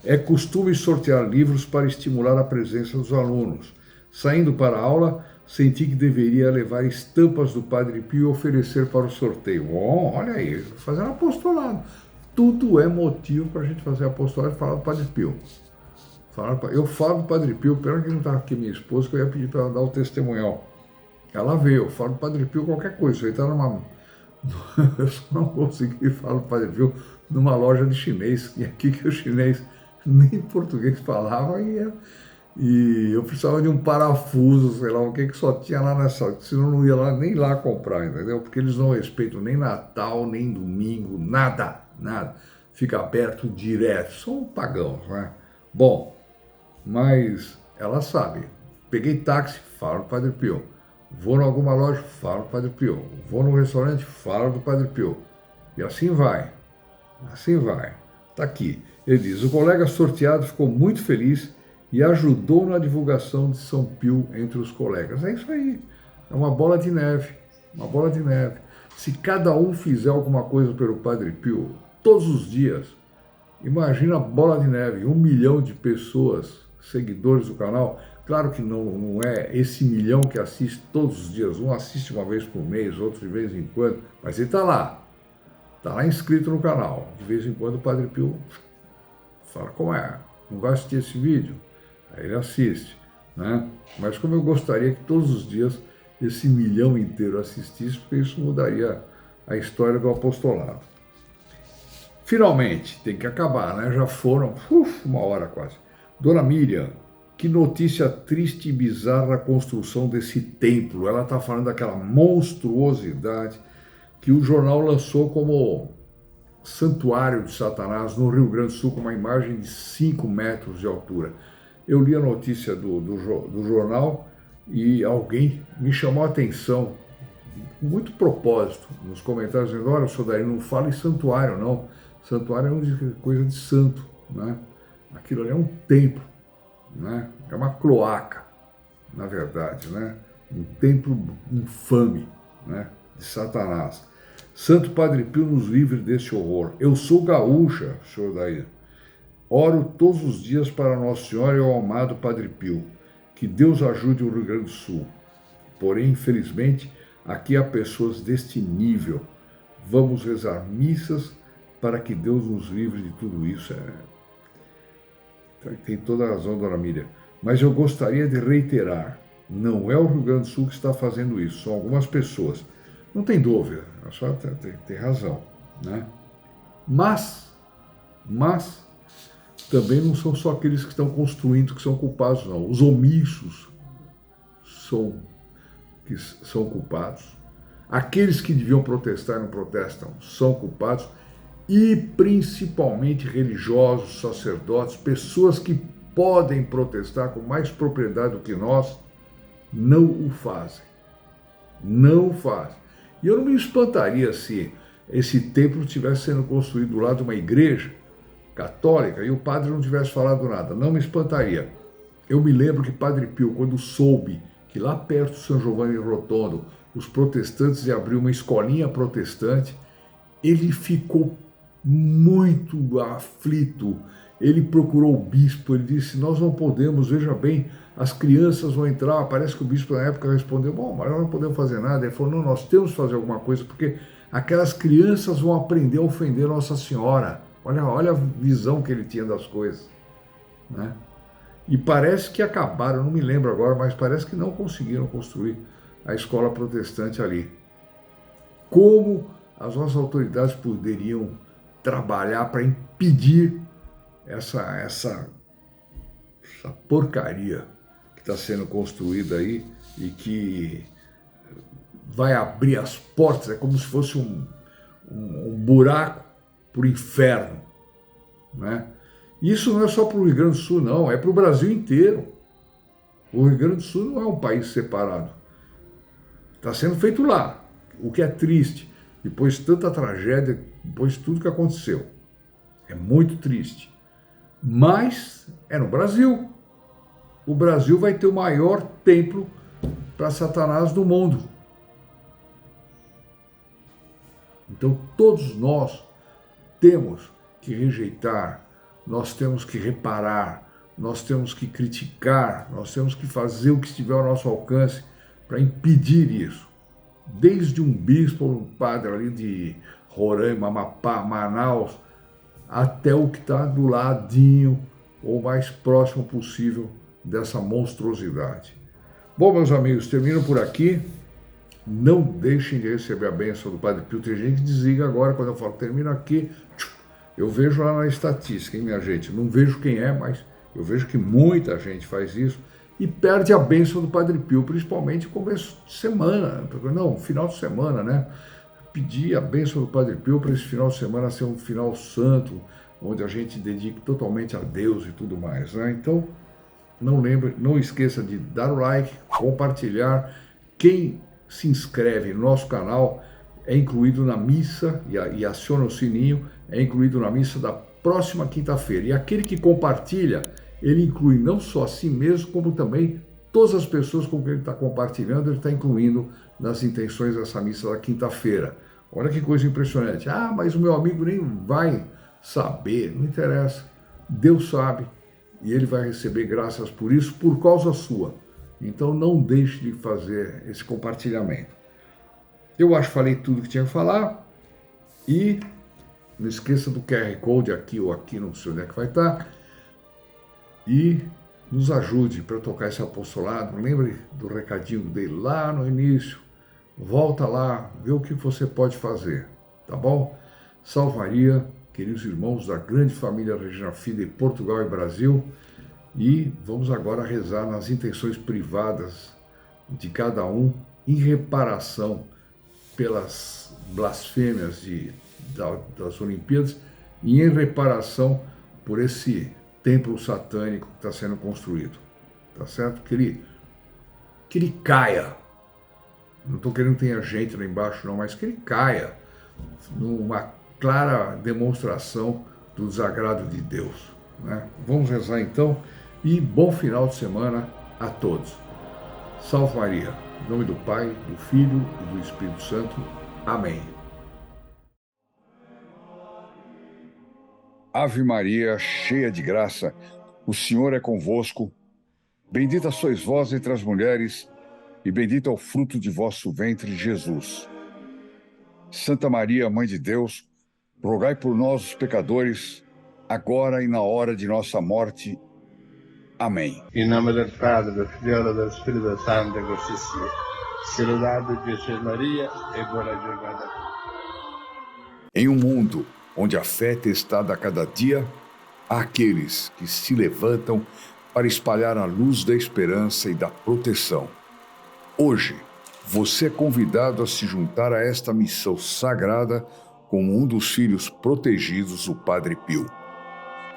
é costume sortear livros para estimular a presença dos alunos. Saindo para a aula, senti que deveria levar estampas do Padre Pio e oferecer para o sorteio. Bom, olha aí, fazendo apostolado. Tudo é motivo para a gente fazer apostolado e falar do Padre Pio. Eu falo do Padre Pio, pena que não está aqui minha esposa, que eu ia pedir para ela dar o testemunhal. Ela veio, eu falo do Padre Pio qualquer coisa, isso aí está numa... Eu só não consegui falar do Padre Pio numa loja de chinês, e aqui que o chinês nem português falava, e eu precisava de um parafuso, sei lá, o que só tinha lá nessa, senão não ia lá, nem lá comprar, entendeu? Porque eles não respeitam nem Natal, nem domingo, nada. Fica aberto direto, são pagãos, né? Bom, mas ela sabe, peguei táxi, falo do Padre Pio. Vou em alguma loja, falo do Padre Pio. Vou no restaurante, falo do Padre Pio. E assim vai. Está aqui. Ele diz: o colega sorteado ficou muito feliz e ajudou na divulgação de São Pio entre os colegas. É isso aí. É uma bola de neve. Se cada um fizer alguma coisa pelo Padre Pio todos os dias, imagina a bola de neve, 1 milhão de pessoas, seguidores do canal. Claro que não é esse 1 milhão que assiste todos os dias, um assiste uma vez por mês, outro de vez em quando, mas ele está lá inscrito no canal. De vez em quando o Padre Pio fala: como é? Não vai assistir esse vídeo? Aí ele assiste, né? Mas como eu gostaria que todos os dias esse 1 milhão inteiro assistisse, porque isso mudaria a história do apostolado. Finalmente, tem que acabar, né? Já foram 1 hora quase. Dona Miriam, que notícia triste e bizarra a construção desse templo. Ela está falando daquela monstruosidade que o jornal lançou como santuário de Satanás no Rio Grande do Sul, com uma imagem de 5 metros de altura. Eu li a notícia do jornal e alguém me chamou a atenção, com muito propósito, nos comentários, dizendo: olha, senhor Daí, não fala em santuário, não. Santuário é coisa de santo, né? Aquilo ali é um templo, né? É uma cloaca, na verdade, né? Um templo infame, né? De Satanás. Santo Padre Pio nos livre desse horror. Eu sou gaúcha, senhor Daí. Oro todos os dias para Nossa Senhora e ao amado Padre Pio. Que Deus ajude o Rio Grande do Sul. Porém, infelizmente, aqui há pessoas deste nível. Vamos rezar missas para que Deus nos livre de tudo isso. Tem toda a razão, dona Miriam. Mas eu gostaria de reiterar, não é o Rio Grande do Sul que está fazendo isso, são algumas pessoas. Não tem dúvida, a senhora tem razão, né? Mas também não são só aqueles que estão construindo que são culpados, não. Os omissos são culpados. Aqueles que deviam protestar e não protestam são culpados. E principalmente religiosos, sacerdotes, pessoas que podem protestar com mais propriedade do que nós, não o fazem. Não o fazem. E eu não me espantaria se esse templo estivesse sendo construído do lado de uma igreja católica e o padre não tivesse falado nada. Não me espantaria. Eu me lembro que Padre Pio, quando soube que lá perto de São Giovanni Rotondo os protestantes iam abrir uma escolinha protestante, ele ficou muito aflito. Ele procurou o bispo, ele disse, nós não podemos, veja bem, as crianças vão entrar. Parece que o bispo na época respondeu, bom, mas nós não podemos fazer nada. Ele falou, não, nós temos que fazer alguma coisa, porque aquelas crianças vão aprender a ofender Nossa Senhora. Olha a visão que ele tinha das coisas, né? E parece que acabaram, não me lembro agora, mas parece que não conseguiram construir a escola protestante ali. Como as nossas autoridades poderiam trabalhar para impedir essa porcaria que está sendo construída aí e que vai abrir as portas, é como se fosse um buraco para o inferno, né? Isso não é só para o Rio Grande do Sul, não, é para o Brasil inteiro. O Rio Grande do Sul não é um país separado. Está sendo feito lá, o que é triste, depois de tanta tragédia, depois de tudo que aconteceu. É muito triste. Mas é no Brasil. O Brasil vai ter o maior templo para Satanás do mundo. Então todos nós temos que rejeitar, nós temos que reparar, nós temos que criticar, nós temos que fazer o que estiver ao nosso alcance para impedir isso. Desde um bispo, um padre ali de Roraima, Amapá, Manaus, até o que está do ladinho, ou mais próximo possível dessa monstruosidade. Bom, meus amigos, termino por aqui. Não deixem de receber a bênção do Padre Pio. Tem gente que desliga agora, quando eu falo termino aqui, eu vejo lá na estatística, hein, minha gente? Não vejo quem é, mas eu vejo que muita gente faz isso e perde a bênção do Padre Pio, principalmente no começo de semana, não, final de semana, né? Pedir a bênção do Padre Pio para esse final de semana ser um final santo, onde a gente dedique totalmente a Deus e tudo mais, né? Então, não esqueça de dar o like, compartilhar. Quem se inscreve no nosso canal é incluído na missa e aciona o sininho, é incluído na missa da próxima quinta-feira. E aquele que compartilha, ele inclui não só a si mesmo, como também todas as pessoas com quem ele está compartilhando, ele está incluindo nas intenções dessa missa da quinta-feira. Olha que coisa impressionante. Ah, mas o meu amigo nem vai saber, não interessa. Deus sabe e ele vai receber graças por isso, por causa sua. Então não deixe de fazer esse compartilhamento. Eu acho que falei tudo que tinha que falar e não esqueça do QR Code aqui ou aqui, não sei onde é que vai estar. E nos ajude para tocar esse apostolado. Lembre do recadinho dele lá no início. Volta lá, vê o que você pode fazer, tá bom? Salve Maria, queridos irmãos da grande família Regina Fide, Portugal e Brasil. E vamos agora rezar nas intenções privadas de cada um em reparação pelas blasfêmias das Olimpíadas e em reparação por esse templo satânico que está sendo construído, tá certo? Que ele caia. Não estou querendo que tenha gente lá embaixo não, mas que ele caia numa clara demonstração do desagrado de Deus, né? Vamos rezar então e bom final de semana a todos. Salve Maria, em nome do Pai, do Filho e do Espírito Santo. Amém. Ave Maria, cheia de graça, o Senhor é convosco. Bendita sois vós entre as mulheres, e bendito é o fruto de vosso ventre, Jesus. Santa Maria, Mãe de Deus, rogai por nós, os pecadores, agora e na hora de nossa morte. Amém. Em nome do Padre, do Filho e do Espírito Santo, così sia. Obrigado, Jesus Maria, e boa jornada. Em um mundo onde a fé é testada a cada dia, há aqueles que se levantam para espalhar a luz da esperança e da proteção. Hoje, você é convidado a se juntar a esta missão sagrada como um dos filhos protegidos do Padre Pio.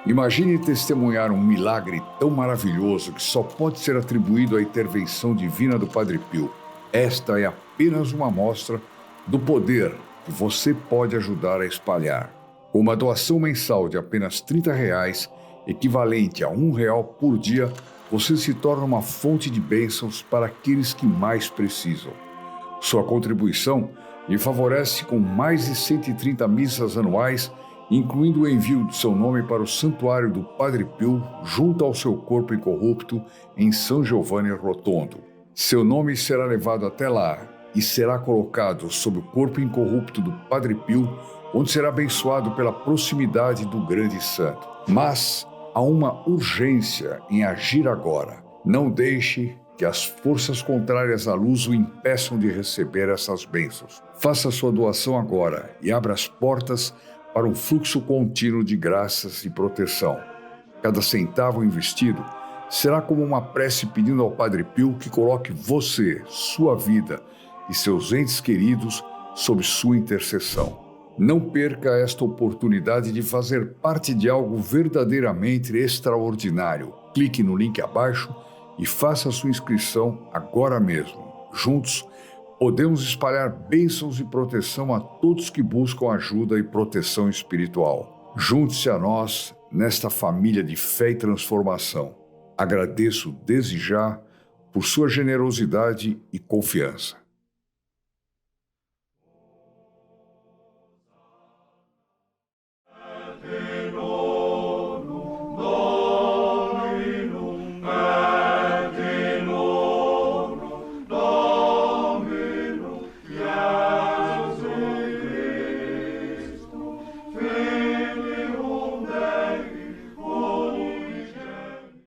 Imagine testemunhar um milagre tão maravilhoso que só pode ser atribuído à intervenção divina do Padre Pio. Esta é apenas uma amostra do poder que você pode ajudar a espalhar. Com uma doação mensal de apenas R$30, equivalente a R$1 por dia, você se torna uma fonte de bênçãos para aqueles que mais precisam. Sua contribuição lhe favorece com mais de 130 missas anuais, incluindo o envio de seu nome para o Santuário do Padre Pio, junto ao seu corpo incorrupto, em São Giovanni Rotondo. Seu nome será levado até lá e será colocado sob o corpo incorrupto do Padre Pio, onde será abençoado pela proximidade do grande santo. Mas há uma urgência em agir agora. Não deixe que as forças contrárias à luz o impeçam de receber essas bênçãos. Faça sua doação agora e abra as portas para um fluxo contínuo de graças e proteção. Cada centavo investido será como uma prece pedindo ao Padre Pio que coloque você, sua vida e seus entes queridos sob sua intercessão. Não perca esta oportunidade de fazer parte de algo verdadeiramente extraordinário. Clique no link abaixo e faça sua inscrição agora mesmo. Juntos, podemos espalhar bênçãos e proteção a todos que buscam ajuda e proteção espiritual. Junte-se a nós nesta família de fé e transformação. Agradeço desde já por sua generosidade e confiança.